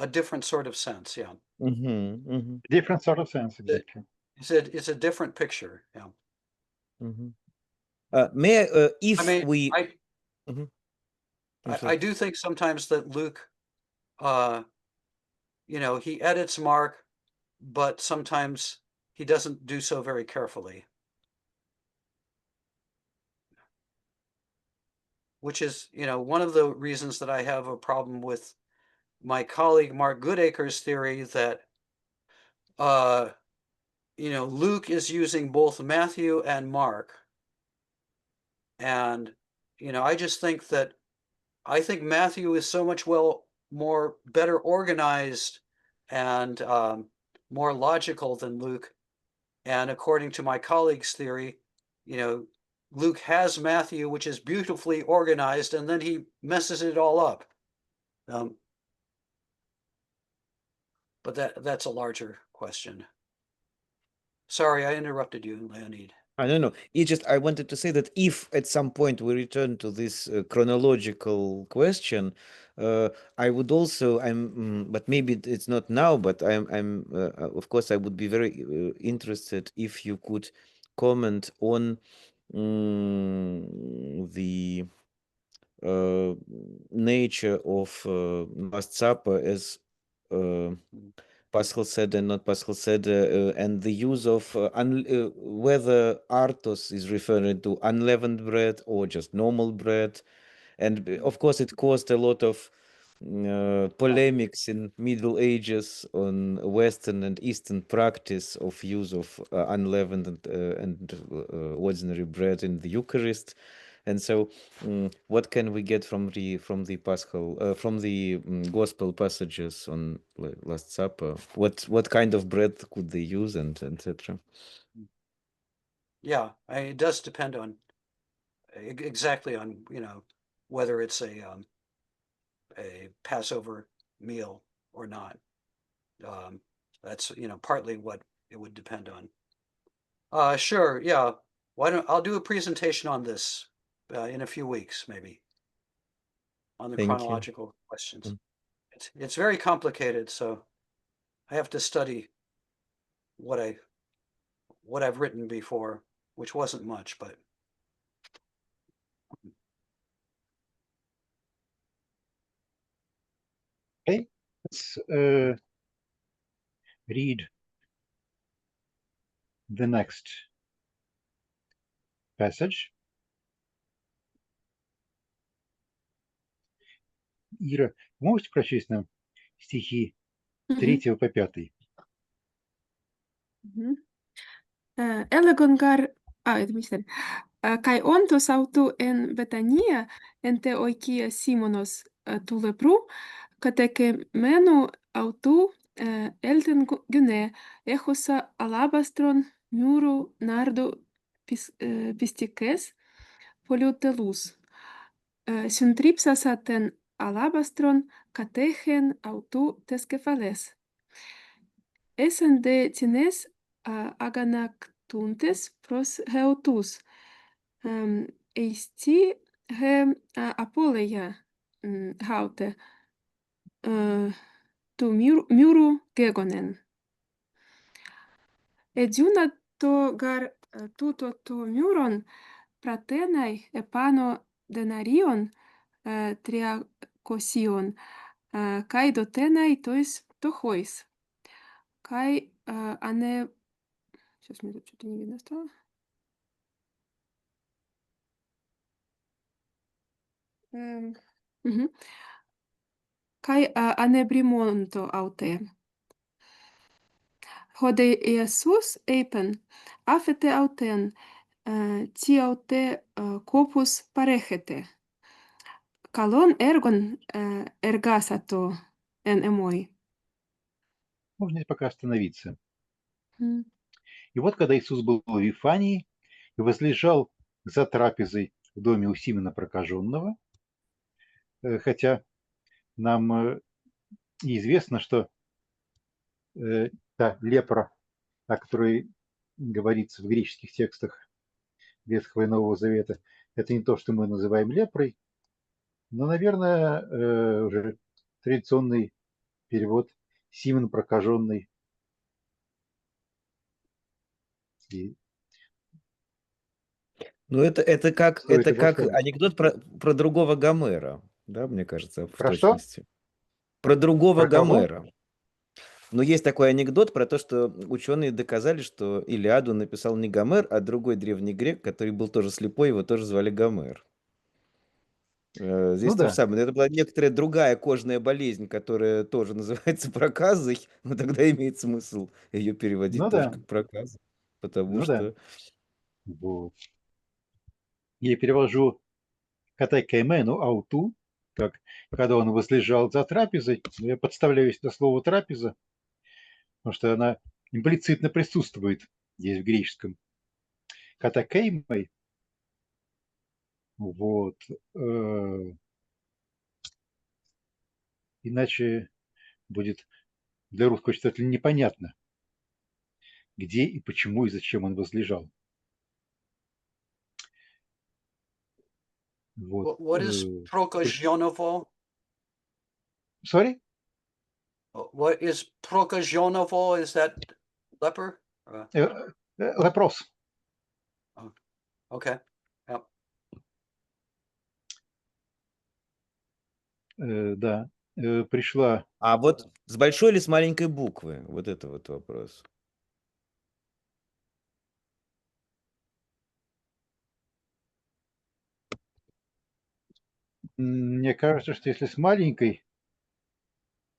[SPEAKER 2] a different sort of sense. Yeah.
[SPEAKER 4] Mm-hmm. Mm-hmm.
[SPEAKER 1] Different sort of sense, exactly.
[SPEAKER 2] It's a different picture. Yeah.
[SPEAKER 4] Mm-hmm. May I, if
[SPEAKER 2] I mean,
[SPEAKER 4] we
[SPEAKER 2] I
[SPEAKER 4] sorry.
[SPEAKER 2] do think sometimes that Luke, he edits Mark, but sometimes he doesn't do so very carefully. Which is, one of the reasons that I have a problem with my colleague Mark Goodacre's theory that, Luke is using both Matthew and Mark. And, I just think that I think Matthew is so much better organized and more logical than Luke. And according to my colleague's theory, Luke has Matthew, which is beautifully organized, and then he messes it all up. But that's a larger question. Sorry, I interrupted you, Leonid.
[SPEAKER 4] I don't know. It's just I wanted to say that if at some point we return to this chronological question, I would also but maybe it's not now. But I'm of course I would be very interested if you could comment on nature of Last Supper as Paschal Seder, not Paschal Seder, and the use of whether artos is referring to unleavened bread or just normal bread. And of course, it caused a lot of polemics in Middle Ages on Western and Eastern practice of use of unleavened and ordinary bread in the Eucharist. And so, what can we get from the Paschal from the Gospel passages on Last Supper? What kind of bread could they use, and etc.
[SPEAKER 2] Yeah, it does depend on exactly on whether it's a Passover meal or not. That's partly what it would depend on. Sure, yeah. I'll do a presentation on this in a few weeks, maybe, on the
[SPEAKER 4] Thank you.
[SPEAKER 2] chronological questions. It's very complicated, so I have to study what I've written before, which wasn't much, but
[SPEAKER 1] Okay, let's read the next passage. Ира, можете прочесть нам стихи 3 по 5?
[SPEAKER 3] Elegongar, kai ontos autu en Betania, ente oikia Simonos tu lepru, katekemenu autu elten gyne, echosa alabastron muru nardo pistikes poliutelus. Syntripsasaten alabastron katechen autu teskefales. Esen de tines aganactuntes pros heautus, eisti he apoleia haute, tu muru gegonen. Ediuna to gar tuto to muron pratenai epano denarion triacosion, kai dotenai tois tohois, kai ане... Сейчас мне тут что-то не видно стало. Kai anebриmonto aute. Hode Iesus eipen, afete auten, ti aute corpus parechete. Kalon ergon ergasato en emoi.
[SPEAKER 1] Можно пока остановиться.
[SPEAKER 3] М.
[SPEAKER 1] И вот, когда Иисус был в Вифании и возлежал за трапезой в доме у Симона Прокаженного, хотя нам известно, что та лепра, о которой говорится в греческих текстах Ветхого и Нового Завета, это не то, что мы называем лепрой, но, наверное, уже традиционный перевод Симон Прокаженный.
[SPEAKER 4] Ну, это как
[SPEAKER 1] Стоит уже
[SPEAKER 4] как
[SPEAKER 1] сказать.
[SPEAKER 4] анекдот про другого Гомера, да, мне кажется, в
[SPEAKER 1] Про что?
[SPEAKER 4] точности. Про другого
[SPEAKER 1] Про кого?
[SPEAKER 4] Гомера. Но есть такой анекдот про то, что ученые доказали, что Илиаду написал не Гомер, а другой древний грек, который был тоже слепой, его тоже звали Гомер. Здесь
[SPEAKER 1] Ну
[SPEAKER 4] то же
[SPEAKER 1] да,
[SPEAKER 4] самое. Это была некоторая другая кожная болезнь, которая тоже называется проказой, но тогда имеет смысл ее переводить
[SPEAKER 1] ну
[SPEAKER 4] тоже
[SPEAKER 1] да,
[SPEAKER 4] как проказа, потому
[SPEAKER 1] ну да.
[SPEAKER 4] что...
[SPEAKER 1] Вот. Я перевожу катекеймену ауту, как когда он возлежал за трапезой. Я подставляю это слово трапеза, потому что она имплицитно присутствует здесь в греческом. Катакеймой, вот, иначе будет для русского читателя непонятно, где и почему и зачем он возлежал. Вот.
[SPEAKER 2] what is prokazhionovo?
[SPEAKER 1] Sorry?
[SPEAKER 2] What is prokazhionovo? Is that leper?
[SPEAKER 1] Вопрос.
[SPEAKER 2] Okay. Yep.
[SPEAKER 1] Да, пришла.
[SPEAKER 4] А вот с большой или с маленькой буквы? Вот это вот вопрос.
[SPEAKER 1] Мне кажется, что если с маленькой,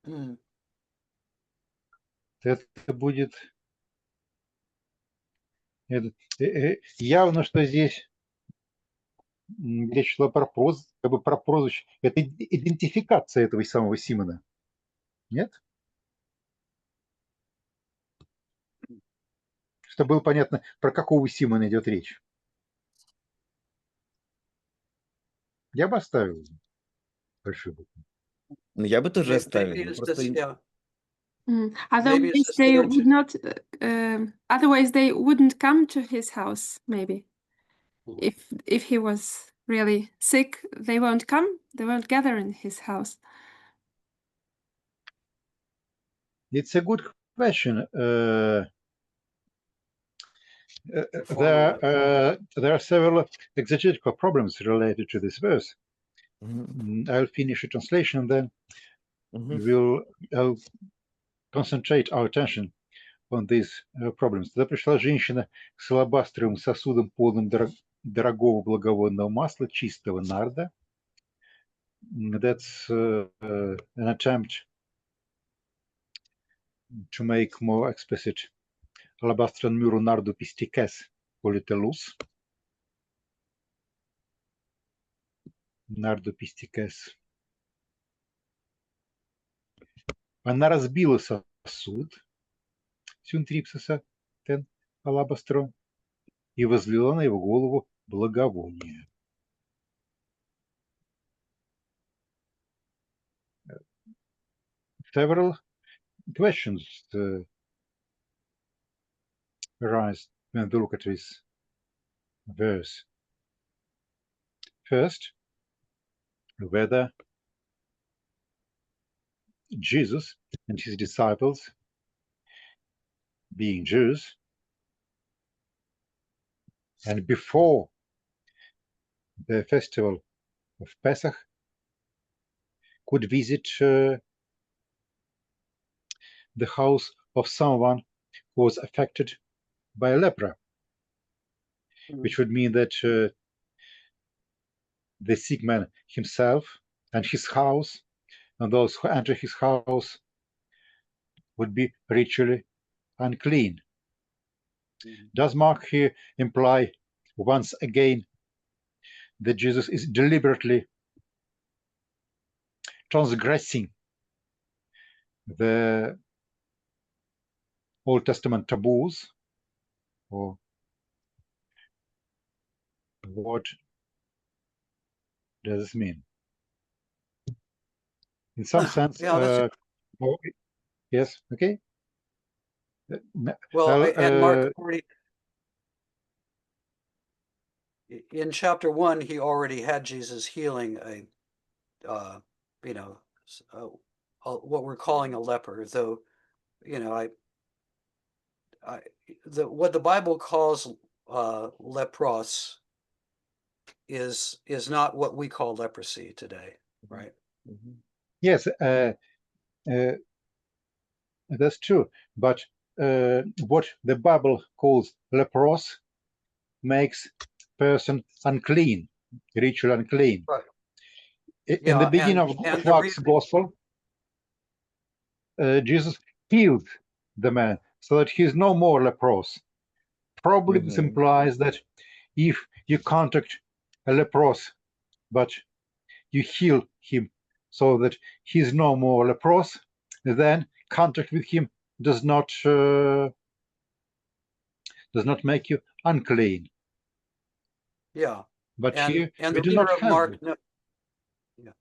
[SPEAKER 2] Mm.
[SPEAKER 1] то это будет явно, что здесь речь шла про прозвище. Это идентификация этого самого Симона. Нет? Чтобы было понятно, про какого Симона идет речь. Я бы оставил большую букву.
[SPEAKER 4] Ну, я бы тоже оставил.
[SPEAKER 2] Maybe
[SPEAKER 4] Ну,
[SPEAKER 2] it's
[SPEAKER 4] просто
[SPEAKER 2] this, yeah. Maybe
[SPEAKER 3] Otherwise,
[SPEAKER 2] it's the
[SPEAKER 3] they
[SPEAKER 2] same.
[SPEAKER 3] would not. Otherwise, they wouldn't come to his house. Maybe if he was really sick, they won't come. They won't gather in his house.
[SPEAKER 1] It's a good question.
[SPEAKER 2] Informative.
[SPEAKER 1] There are several exegetical problems related to this verse.
[SPEAKER 4] Мгм.
[SPEAKER 1] I'll finish the translation, then
[SPEAKER 4] Мгм.
[SPEAKER 1] I'll concentrate our attention on these problems. Тогда пришла женщина с алабастровым сосудом, полным дорогого благовонного масла, чистого нарда. That's an attempt to make more explicit alabastron muro nardo pistices politelus. Нарdo pistices. Она разбила сосуд сюнтрипсиса тен алабастро и возлила на его голову благовоние. Several questions arise when we look at this verse. First, whether Jesus and his disciples, being Jews, and before the festival of Pesach, could visit the house of someone who was affected by lepra, which would mean that the sick man himself and his house and those who enter his house would be ritually unclean. Does Mark here imply once again that Jesus is deliberately transgressing the Old Testament taboos, or what does this mean? In some sense,
[SPEAKER 2] Yeah, that's
[SPEAKER 1] yes, okay.
[SPEAKER 2] well, and Mark
[SPEAKER 1] Uh,
[SPEAKER 2] already in chapter 1, he already had Jesus healing a, you know, what we're calling a leper. Though, you know, what the Bible calls lepros is not what we call leprosy today, right?
[SPEAKER 1] yes, that's true. But what the Bible calls lepros makes person unclean, ritual unclean.
[SPEAKER 2] Right.
[SPEAKER 1] In the
[SPEAKER 2] Yeah,
[SPEAKER 1] beginning of
[SPEAKER 2] and the
[SPEAKER 1] Mark's
[SPEAKER 2] reason,
[SPEAKER 1] Gospel, Jesus healed the man so that he's no more leprous. Probably this implies that if you contact a leprous, but you heal him so that he's no more leprous, then contact with him does not make you unclean.
[SPEAKER 2] yeah,
[SPEAKER 1] But
[SPEAKER 2] and
[SPEAKER 1] here we
[SPEAKER 2] the
[SPEAKER 1] do
[SPEAKER 2] reader
[SPEAKER 1] not
[SPEAKER 2] of
[SPEAKER 1] have
[SPEAKER 2] Mark,
[SPEAKER 1] it.
[SPEAKER 2] no, yeah,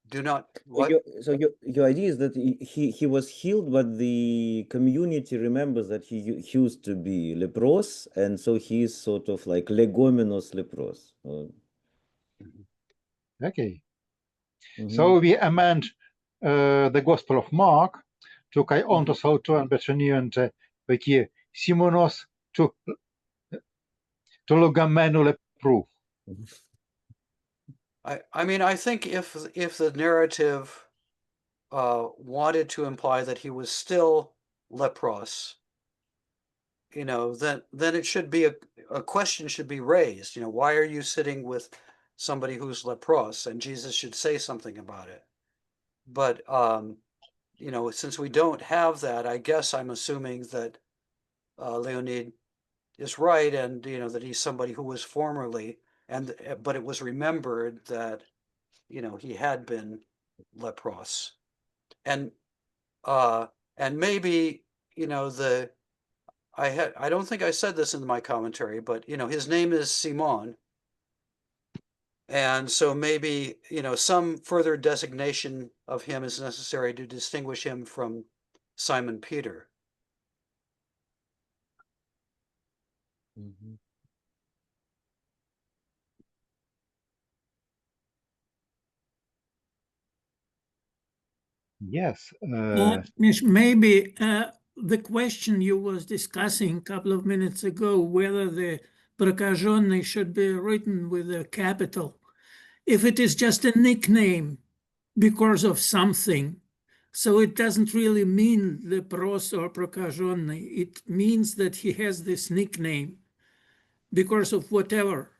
[SPEAKER 2] do not
[SPEAKER 4] So
[SPEAKER 2] what?
[SPEAKER 4] your idea is that he was healed, but the community remembers that he used to be leprous, and so he's sort of like legomenos leprous.
[SPEAKER 1] Okay. So we amend the Gospel of Mark to kai ontos autuan betoniente veki simonos to logamenu lepru.
[SPEAKER 2] I mean, I think if the narrative wanted to imply that he was still lepros, then it should be a question should be raised. Why are you sitting with somebody who's lepros? And Jesus should say something about it. But since we don't have that, I guess I'm assuming that Leonid is right, and that he's somebody who was formerly, but it was remembered that he had been lepros, and maybe I don't think I said this in my commentary, but his name is Simon, and so maybe some further designation of him is necessary to distinguish him from Simon Peter.
[SPEAKER 4] Mhm.
[SPEAKER 1] Yes.
[SPEAKER 6] Mish, maybe the question you was discussing a couple of minutes ago, whether the прокаженный should be written with a capital, if it is just a nickname because of something, so it doesn't really mean lepros or прокаженный. It means that he has this nickname because of whatever,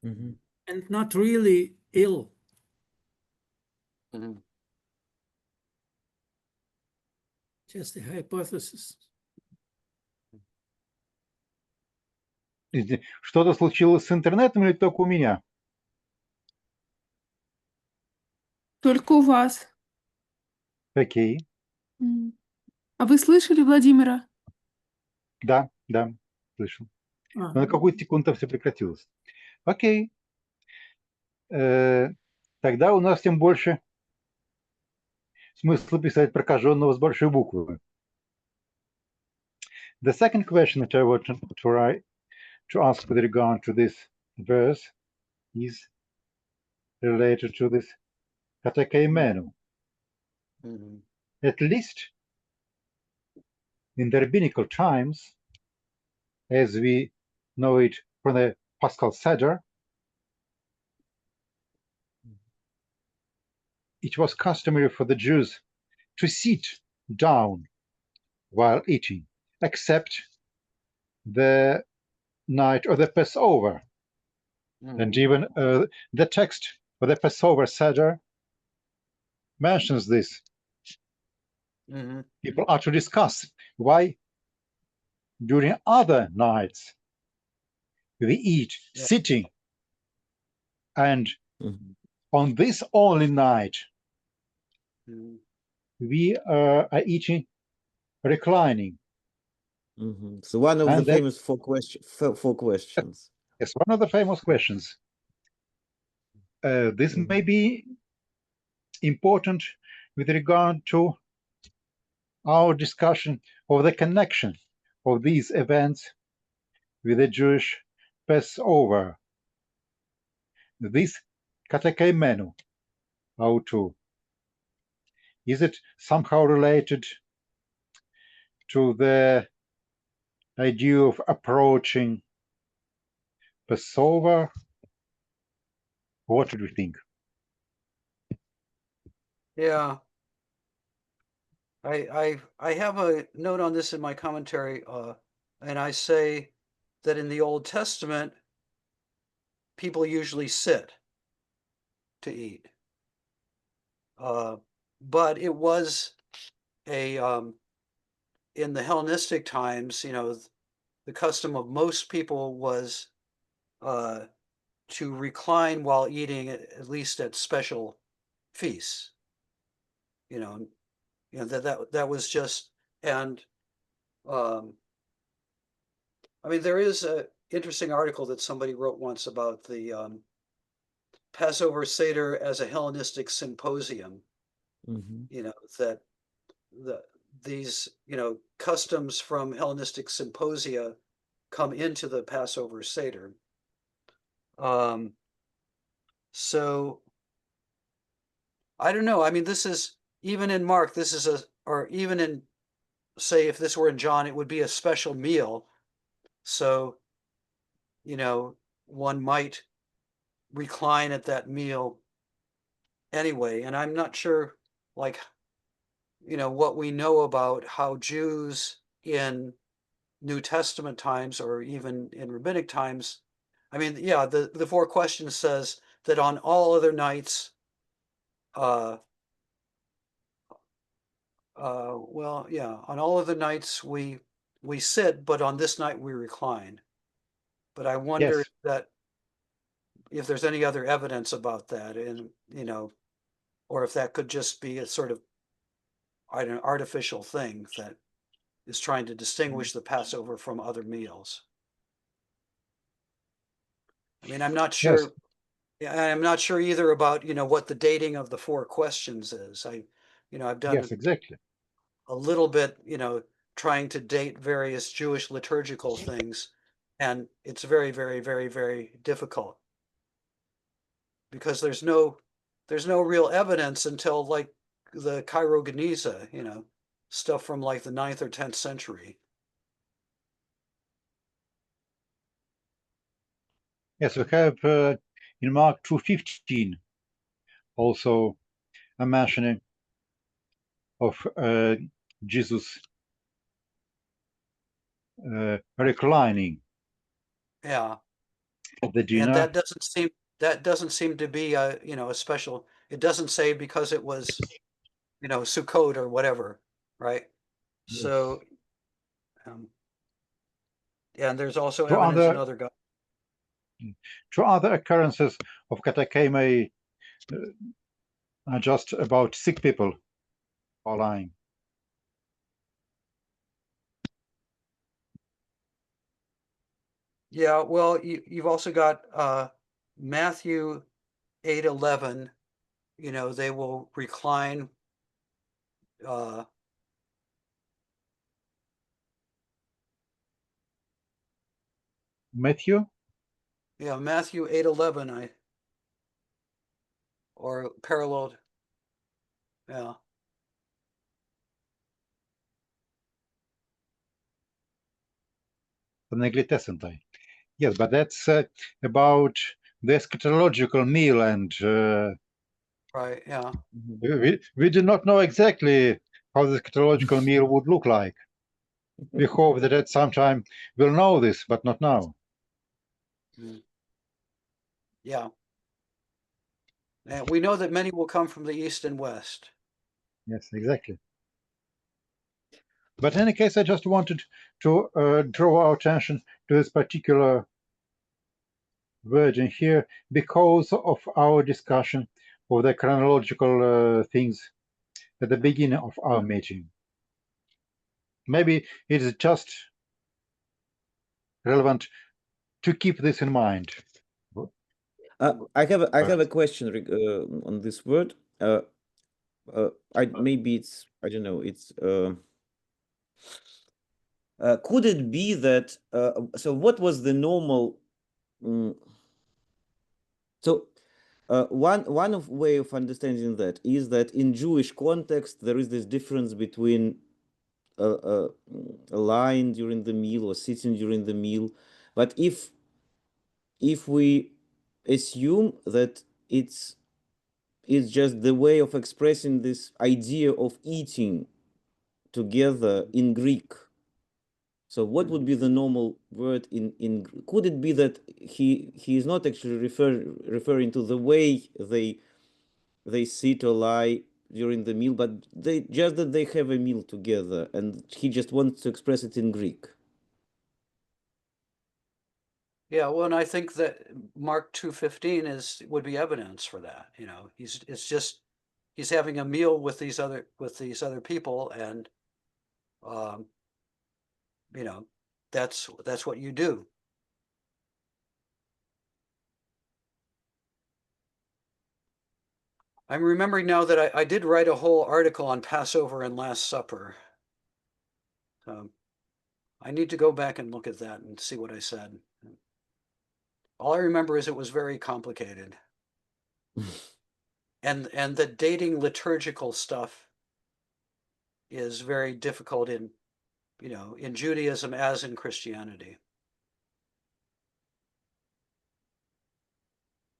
[SPEAKER 4] Mhm.
[SPEAKER 6] and not really ill.
[SPEAKER 2] Mhm.
[SPEAKER 6] Just a hypothesis.
[SPEAKER 1] Что-то случилось с интернетом или только у меня?
[SPEAKER 3] Только у вас.
[SPEAKER 1] Окей.
[SPEAKER 3] А вы слышали Владимира?
[SPEAKER 1] Да, слышал. Но на какую-то секунду все прекратилось. Окей. Тогда у нас тем больше смысла писать прокаженного с большой буквы. The second question that I want to ask with regard to this verse is related to this katekeimenu.
[SPEAKER 2] Mhm.
[SPEAKER 1] At least in the rabbinical times, as we know it from the Paschal Seder, it was customary for the Jews to sit down while eating, except the night of the Passover. And
[SPEAKER 2] Mhm.
[SPEAKER 1] even the text of the Passover Seder mentions this.
[SPEAKER 2] Mhm.
[SPEAKER 1] People are to discuss why during other nights we eat
[SPEAKER 2] Yeah.
[SPEAKER 1] sitting, and
[SPEAKER 4] Mhm.
[SPEAKER 1] on this only night
[SPEAKER 2] Mhm.
[SPEAKER 1] we are eating reclining.
[SPEAKER 4] Mhm. So one of
[SPEAKER 1] And
[SPEAKER 4] the
[SPEAKER 1] that-
[SPEAKER 4] famous four questions.
[SPEAKER 1] Yes, one of the famous questions. This may be important with regard to our discussion of the connection of these events with the Jewish Passover. This katekeimenu, how to, is it somehow related to the idea of approaching Passover? What do you think?
[SPEAKER 2] Yeah. I have a note on this in my commentary, and I say that in the Old Testament, people usually sit to eat. But it was in the Hellenistic times, the custom of most people was to recline while eating, at least at special feasts. That was just, and I mean, there is an interesting article that somebody wrote once about the Passover Seder as a Hellenistic symposium.
[SPEAKER 4] Mhm.
[SPEAKER 2] That these customs from Hellenistic symposia come into the Passover Seder. So I don't know. I mean, this is even in Mark. This is or even in, say, if this were in John, it would be a special meal. So one might recline at that meal anyway. And I'm not sure, like, what we know about how Jews in New Testament times or even in rabbinic times. I mean, yeah, the four questions says that on all other nights, on all other nights we sit, but on this night we recline. But I wonder
[SPEAKER 1] Yes.
[SPEAKER 2] if there's any other evidence about that, and or if that could just be a sort of an artificial thing that is trying to distinguish the Passover from other meals. I mean, I'm not
[SPEAKER 1] Yes.
[SPEAKER 2] sure. I'm not sure either about what the dating of the four questions is. I've done
[SPEAKER 1] Yes, exactly.
[SPEAKER 2] a little bit, trying to date various Jewish liturgical things, and it's very, very, very, very difficult because there's no real evidence until like the Cairo Geniza, stuff from like the 9th or 10th century.
[SPEAKER 1] Yes, we have in Mark 2:15 also a mentioning of Jesus reclining
[SPEAKER 2] Yeah,
[SPEAKER 1] at the
[SPEAKER 2] and
[SPEAKER 1] dinner.
[SPEAKER 2] that doesn't seem to be a special. It doesn't say because it was Sukkot or whatever, right?
[SPEAKER 1] Yes.
[SPEAKER 2] So, and there's also
[SPEAKER 1] Two
[SPEAKER 2] evidence in
[SPEAKER 1] other
[SPEAKER 2] other gospels.
[SPEAKER 1] two other occurrences of katakeme are just about sick people are lying.
[SPEAKER 2] Yeah, well, you've also got Matthew 8:11. They will recline.
[SPEAKER 1] Matthew?
[SPEAKER 2] Yeah, Matthew 8:11. Or paralleled. Yeah.
[SPEAKER 1] Yes, but that's about the eschatological meal, and
[SPEAKER 2] Right. Yeah.
[SPEAKER 1] we do not know exactly how the eschatological meal would look like. We hope that at some time we'll know this, but not now.
[SPEAKER 2] Yeah. And we know that many will come from the east and west.
[SPEAKER 1] Yes, exactly. But in any case, I just wanted to draw our attention to this particular wording here because of our discussion of the chronological things at the beginning of our meeting. Maybe it is just relevant to keep this in mind.
[SPEAKER 4] I have a question on this word. Maybe it's, I don't know, it's could it be that so what was the normal one of way of understanding that is that in Jewish context there is this difference between lying during the meal or sitting during the meal, but if we assume that it's just the way of expressing this idea of eating together in Greek. So what would be the normal word in could it be that he is not actually referring to the way they sit or lie during the meal, but that they have a meal together, and he just wants to express it in Greek?
[SPEAKER 2] Yeah, well, and I think that Mark 2:15 would be evidence for that. He's having a meal with these other people, and that's what you do. I'm remembering now that I did write a whole article on Passover and Last Supper. I need to go back and look at that and see what I said. All I remember is it was very complicated. and the dating liturgical stuff is very difficult in Judaism as in Christianity.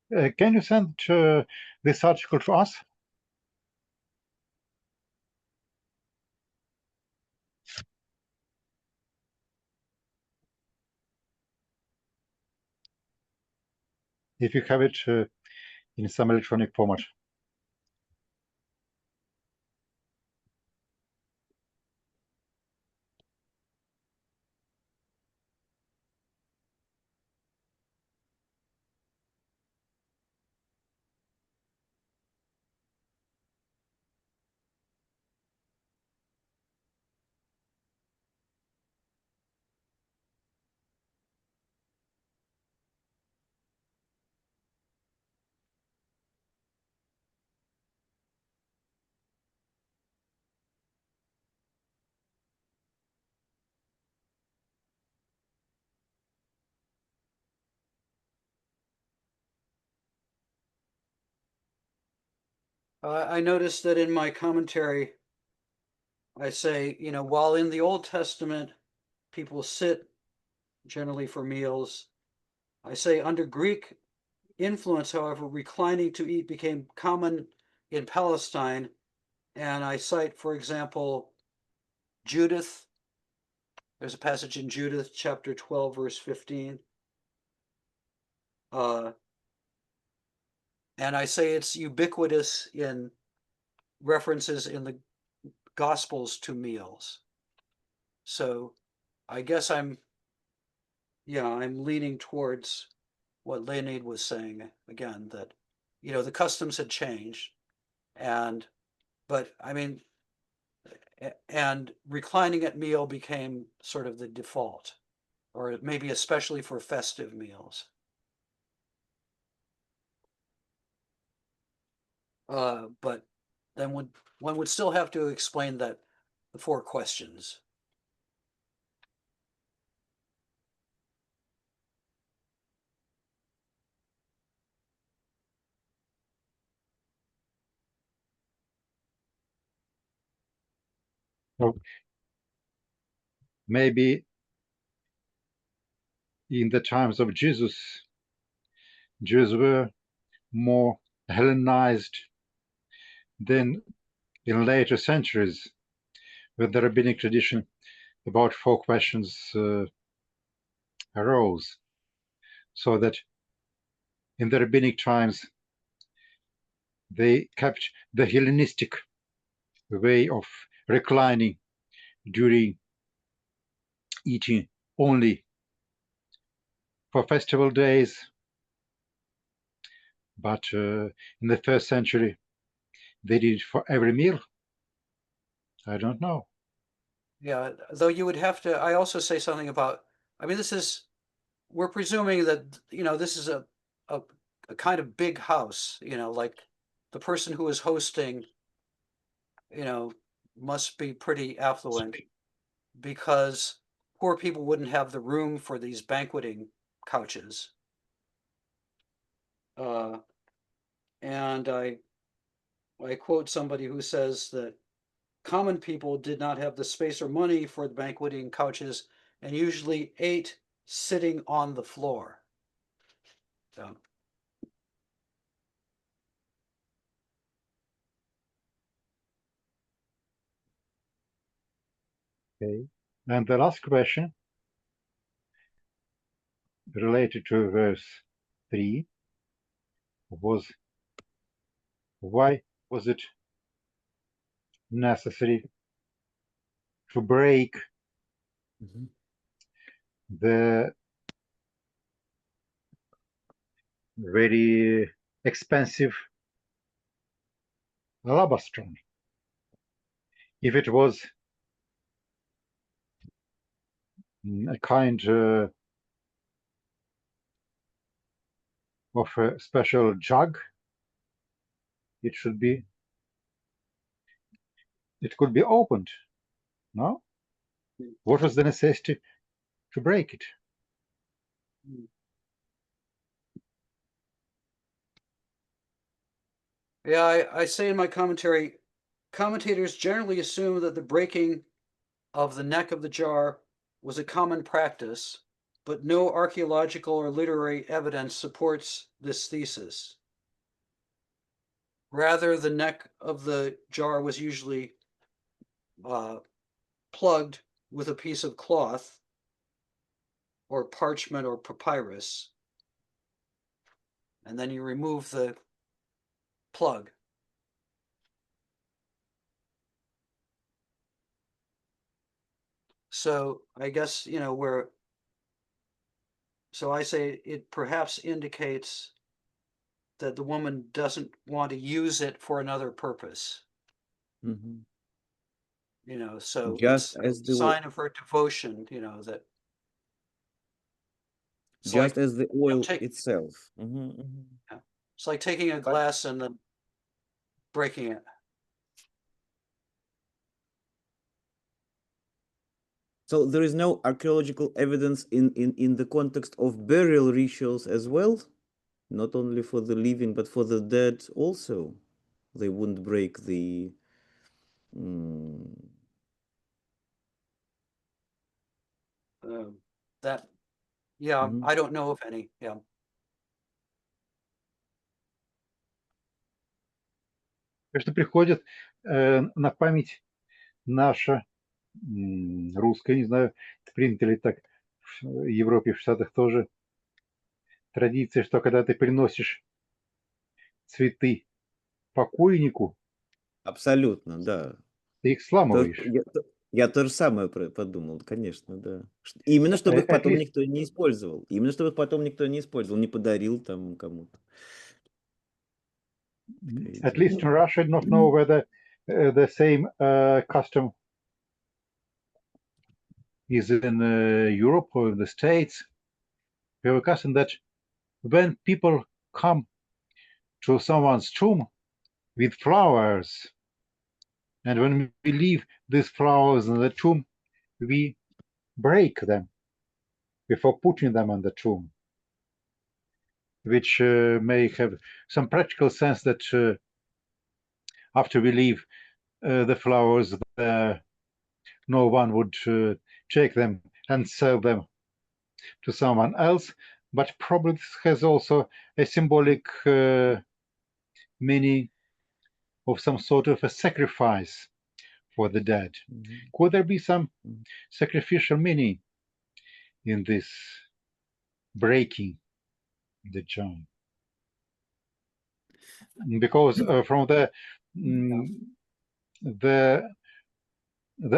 [SPEAKER 1] Can you send this article to us? If you have it in some electronic format.
[SPEAKER 2] I noticed that in my commentary, I say, while in the Old Testament, people sit generally for meals, I say under Greek influence, however, reclining to eat became common in Palestine. And I cite, for example, Judith. There's a passage in Judith, chapter 12, verse 15. And I say it's ubiquitous in references in the Gospels to meals. So I guess I'm leaning towards what Leonid was saying again, that, the customs had changed, but I mean, and reclining at meal became sort of the default, or maybe especially for festive meals. But then one would still have to explain the 4 questions.
[SPEAKER 1] So maybe in the times of Jesus, Jews were more Hellenized than in later centuries, when the rabbinic tradition about 4 questions arose, so that in the rabbinic times they kept the Hellenistic way of reclining during eating only for festival days, but in the 1st century they did it for every meal. I don't know.
[SPEAKER 2] Yeah, though you would have to, I also say something about, we're presuming that, this is a kind of big house, like the person who is hosting, must be pretty affluent, because poor people wouldn't have the room for these banqueting couches. And I quote somebody who says that common people did not have the space or money for the banqueting couches and usually ate sitting on the floor.
[SPEAKER 1] Okay. And the last question, related to verse 3, was why was it necessary to break the very expensive alabastron? If it was a kind of a special jug, it could be opened, no? What was the necessity to break it?
[SPEAKER 2] Yeah, I say in my commentary, commentators generally assume that the breaking of the neck of the jar was a common practice, but no archaeological or literary evidence supports this thesis. Rather, the neck of the jar was usually plugged with a piece of cloth or parchment or papyrus, and then you remove the plug. So I guess, so I say it perhaps indicates that the woman doesn't want to use it for another purpose.
[SPEAKER 4] Mhm.
[SPEAKER 2] So
[SPEAKER 4] Just
[SPEAKER 2] it's
[SPEAKER 4] as
[SPEAKER 2] a
[SPEAKER 4] the
[SPEAKER 2] sign of her devotion, that it's
[SPEAKER 4] just
[SPEAKER 2] like
[SPEAKER 4] as the oil
[SPEAKER 2] take-
[SPEAKER 4] itself. Mhm, mhm.
[SPEAKER 2] it's like taking a glass and then breaking it.
[SPEAKER 4] So there is no archaeological evidence in the context of burial rituals as well, not only for the living but for the dead also. They wouldn't break the.
[SPEAKER 2] That, yeah,
[SPEAKER 4] Mhm.
[SPEAKER 2] I don't know of any. Yeah.
[SPEAKER 1] Конечно, приходит на память наша русская, не знаю, принято ли так в Европе, в Штатах тоже, традиция, что когда ты приносишь цветы покойнику,
[SPEAKER 4] Абсолютно, да.
[SPEAKER 1] ты их сламываешь.
[SPEAKER 4] Я то же самое подумал, конечно, да. Именно чтобы их потом никто не использовал. Именно чтобы их потом никто не использовал, не подарил там кому-то.
[SPEAKER 1] At least in Russia, I do not know whether the same custom is in Europe or in the States. We have a custom that when people come to someone's tomb with flowers, and when we leave these flowers in the tomb, we break them before putting them on the tomb, which may have some practical sense that after we leave the flowers there, no one would take them and sell them to someone else, but probably this has also a symbolic meaning of some sort of a sacrifice for the dead. Could there be some sacrificial meaning in this breaking the jar? Because from the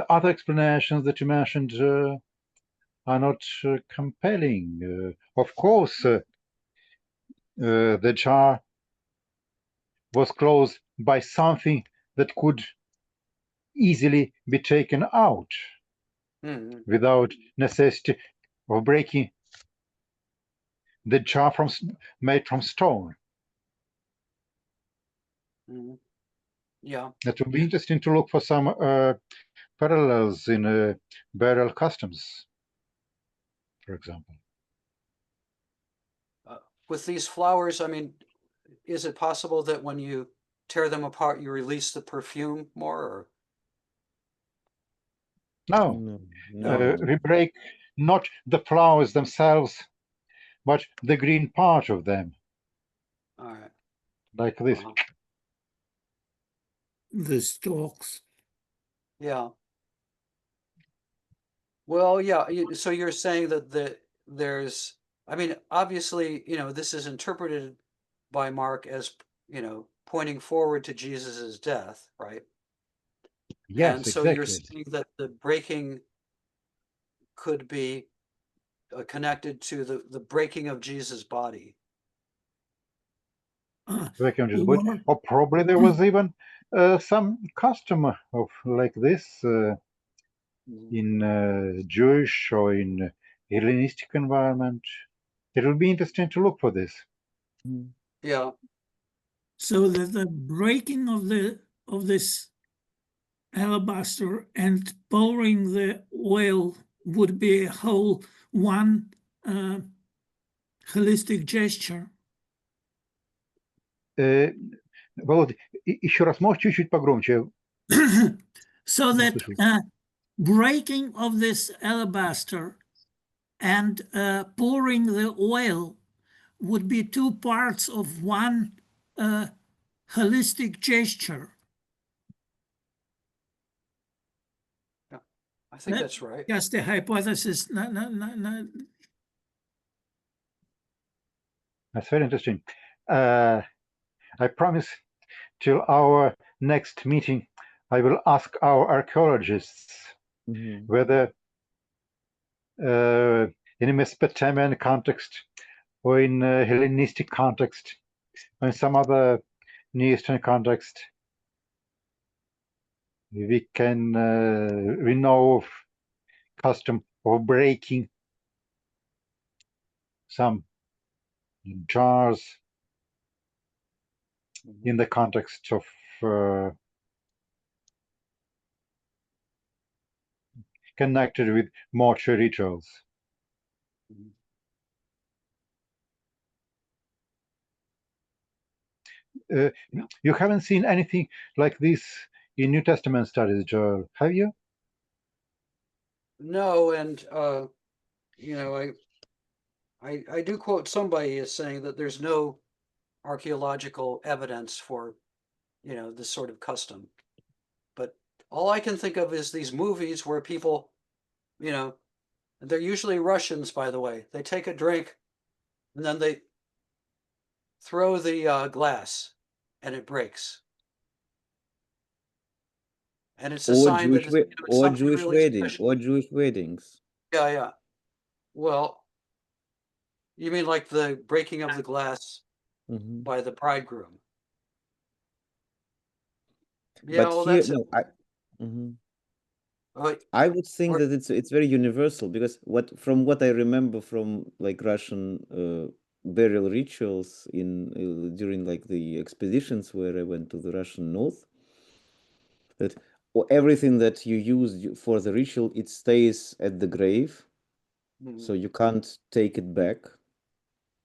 [SPEAKER 1] other explanations that you mentioned are not compelling. Of course, the jar was closed by something that could easily be taken out without necessity of breaking the jar made from stone.
[SPEAKER 2] Yeah.
[SPEAKER 1] It would be interesting to look for some parallels in burial customs, for example.
[SPEAKER 2] With these flowers, I mean, is it possible that when you tear them apart, you release the perfume more? Or?
[SPEAKER 1] No. We break not the flowers themselves, but the green part of them.
[SPEAKER 2] All right.
[SPEAKER 1] Like this.
[SPEAKER 6] The stalks.
[SPEAKER 2] Yeah. Well, yeah. So you're saying that there's, I mean, obviously, this is interpreted by Mark as, pointing forward to Jesus's death, right?
[SPEAKER 1] Yes,
[SPEAKER 2] and so
[SPEAKER 1] exactly.
[SPEAKER 2] you're saying that the breaking could be connected to the breaking of Jesus' body.
[SPEAKER 1] Or probably there was even some custom of like this in Jewish or in Hellenistic environment. It will be interesting to look for this.
[SPEAKER 2] Yeah.
[SPEAKER 6] So that the breaking of this alabaster and pouring the oil would be a whole one holistic gesture.
[SPEAKER 1] Володя, еще раз, можешь чуть-чуть погромче?
[SPEAKER 6] So that breaking of this alabaster and pouring the oil would be two parts of one holistic gesture.
[SPEAKER 2] I think that's right.
[SPEAKER 6] Just a hypothesis.
[SPEAKER 1] That's very interesting. I promise till our next meeting, I will ask our archaeologists whether in a Mesopotamian context or in a Hellenistic context or in some other Near Eastern context, we know of custom of breaking some jars in the context of connected with mortuary rituals. You haven't seen anything like this in New Testament studies, Joel, have you?
[SPEAKER 2] No, and you know, I do quote somebody as saying that there's no archaeological evidence for, you know, this sort of custom. But all I can think of is these movies where people, you know, they're usually Russians, by the way. They take a drink and then they throw the glass and it breaks. And it's a sign that it's, you know, it's
[SPEAKER 4] or
[SPEAKER 2] something
[SPEAKER 4] Jewish
[SPEAKER 2] really
[SPEAKER 4] wedding,
[SPEAKER 2] special.
[SPEAKER 4] or Jewish weddings.
[SPEAKER 2] Yeah, yeah. Well, you mean like the breaking of the glass by the bridegroom? Yeah,
[SPEAKER 4] But
[SPEAKER 2] well,
[SPEAKER 4] here,
[SPEAKER 2] that's it.
[SPEAKER 4] I would think that it's very universal, because from what I remember from like Russian burial rituals in during like the expeditions where I went to the Russian north, that everything that you use for the ritual, it stays at the grave, so you can't take it back.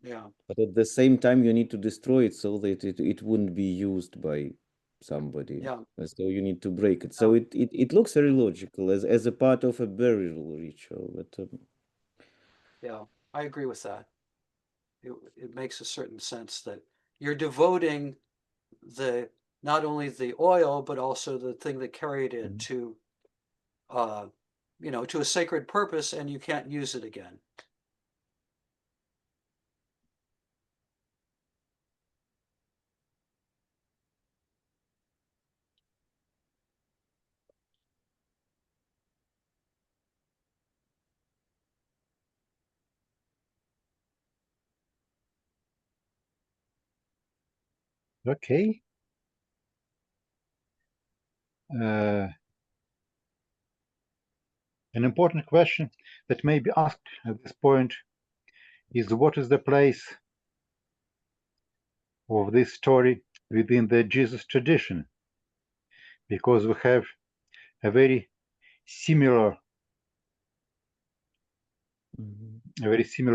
[SPEAKER 2] Yeah.
[SPEAKER 4] But at the same time, you need to destroy it so that it wouldn't be used by somebody.
[SPEAKER 2] Yeah.
[SPEAKER 4] So you need to break it. So it looks very logical as a part of a burial ritual. But
[SPEAKER 2] yeah, I agree with that. It makes a certain sense that you're devoting not only the oil but also the thing that carried it to you know, to a sacred purpose, and you can't use it again.
[SPEAKER 1] Okay. An important question that may be asked at this point is, what is the place of this story within the Jesus tradition? Because we have a very similar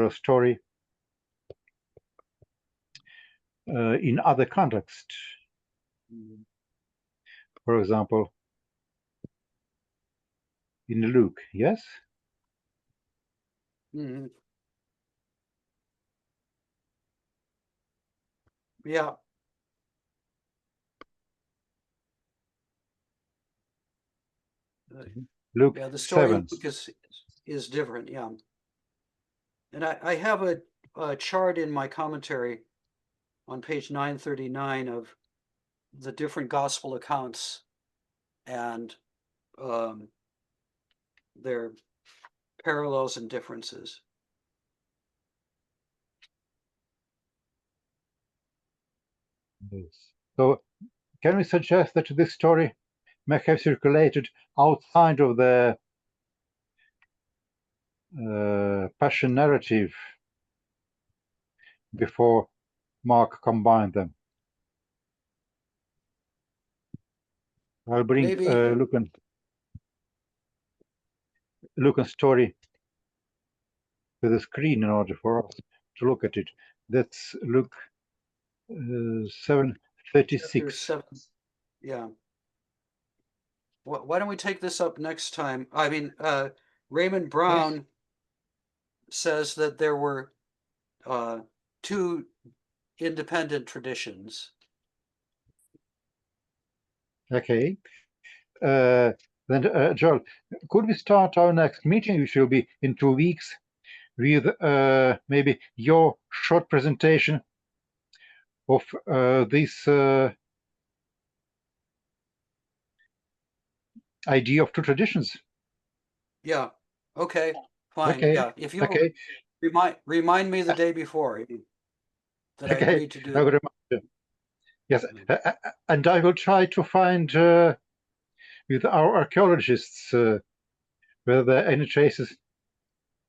[SPEAKER 1] story in other contexts. For example, in Luke, yes?
[SPEAKER 2] Yeah.
[SPEAKER 1] Luke
[SPEAKER 2] yeah, the story
[SPEAKER 1] 7.
[SPEAKER 2] of Luke is different, yeah. And I have a chart in my commentary on page 939 of the different gospel accounts and their parallels and differences.
[SPEAKER 1] So can we suggest that this story may have circulated outside of the Passion narrative before Mark combined them? I'll bring Lucan's story to the screen in order for us to look at it. That's Luke 7:36.
[SPEAKER 2] 7. Yeah. Why don't we take this up next time? I mean, Raymond Brown says that there were two independent traditions.
[SPEAKER 1] Okay. Then, Joel, could we start our next meeting, which will be in 2 weeks, with maybe your short presentation of this idea of two traditions?
[SPEAKER 2] Yeah. Okay. Fine.
[SPEAKER 1] Okay.
[SPEAKER 2] Yeah. If you
[SPEAKER 1] Okay.
[SPEAKER 2] remind me the day before that I
[SPEAKER 1] Okay.
[SPEAKER 2] agreed to do
[SPEAKER 1] I will
[SPEAKER 2] that.
[SPEAKER 1] remind you. Yes, and I will try to find with our archaeologists whether there are any traces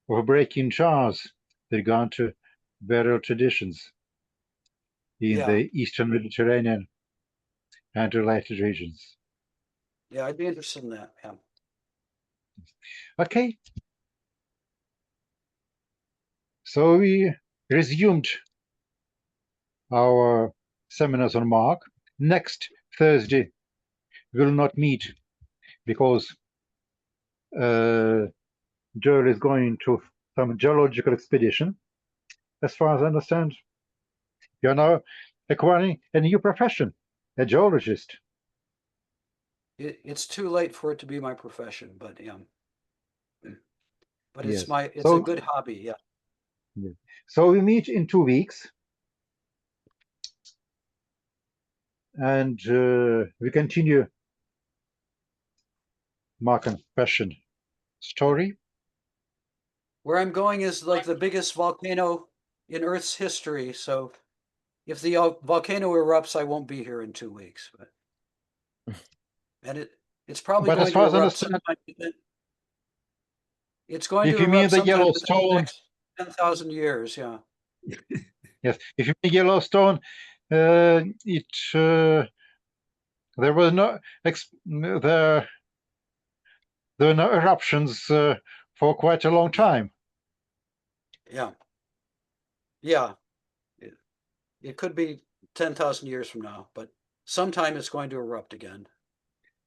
[SPEAKER 1] of breaking jars that gone to burial traditions in
[SPEAKER 2] Yeah.
[SPEAKER 1] the Eastern Mediterranean and related regions.
[SPEAKER 2] Yeah, I'd be interested in that. Yeah.
[SPEAKER 1] Okay. So we resumed our seminars on Mark. Next Thursday we will not meet because Joel is going to some geological expedition. As far as I understand, you're now acquiring a new profession, a geologist.
[SPEAKER 2] It's too late for it to be my profession, but yeah. But
[SPEAKER 1] Yes.
[SPEAKER 2] it's
[SPEAKER 1] So-
[SPEAKER 2] a good hobby. Yeah.
[SPEAKER 1] Yeah. So we meet in 2 weeks, and we continue Mark and Passion story.
[SPEAKER 2] Where I'm going is like the biggest volcano in Earth's history. So if the volcano erupts, I won't be here in 2 weeks. But and it's probably
[SPEAKER 1] But
[SPEAKER 2] going
[SPEAKER 1] as far
[SPEAKER 2] to
[SPEAKER 1] as I
[SPEAKER 2] erupt
[SPEAKER 1] understand,
[SPEAKER 2] sometime. It's going
[SPEAKER 1] if
[SPEAKER 2] to
[SPEAKER 1] you mean
[SPEAKER 2] erupt
[SPEAKER 1] the
[SPEAKER 2] sometime within the
[SPEAKER 1] Yellowstone,
[SPEAKER 2] next 10,000 years. Yeah.
[SPEAKER 1] yes, if you mean Yellowstone, there was no there were no eruptions for quite a long time.
[SPEAKER 2] Yeah. Yeah. It could be 10,000 years from now, but sometime it's going to erupt again.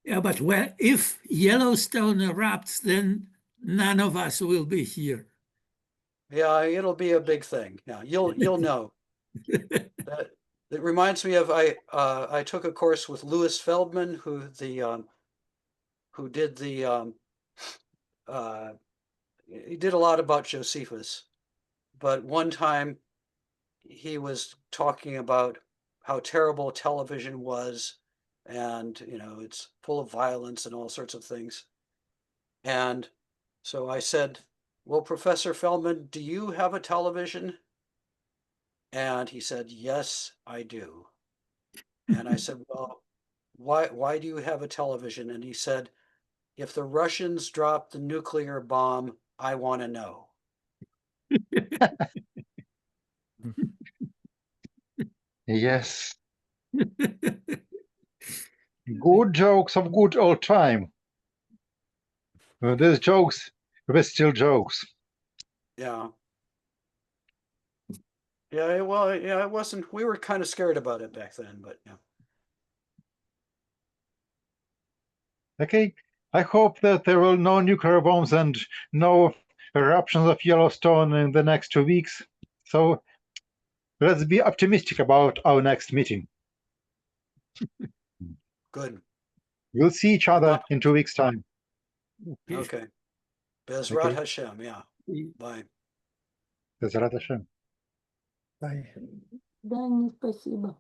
[SPEAKER 6] Yeah, but if Yellowstone erupts, then none of us will be here.
[SPEAKER 2] Yeah, it'll be a big thing. Yeah, you'll know. That reminds me of I took a course with Louis Feldman, who did the he did a lot about Josephus, but one time he was talking about how terrible television was, and it's full of violence and all sorts of things. And so I said, "Well, Professor Feldman, do you have a television?" And he said, "Yes, I do." And I said, "Well, why do you have a television?" And he said, "If the Russians drop the nuclear bomb, I want to know."
[SPEAKER 1] Yes, good jokes of good old time. These jokes were still jokes.
[SPEAKER 2] Yeah. Yeah, well, yeah, it wasn't. We were kind of scared about it back then, but yeah.
[SPEAKER 1] Okay, I hope that there will no nuclear bombs and no eruptions of Yellowstone in the next 2 weeks. So let's be optimistic about our next meeting.
[SPEAKER 2] Good.
[SPEAKER 1] We'll see each other in 2 weeks' time.
[SPEAKER 2] Okay. Bezrat
[SPEAKER 1] Okay.
[SPEAKER 2] Hashem. Yeah. Bye.
[SPEAKER 1] Bezrat Hashem.
[SPEAKER 3] Да, не спасибо.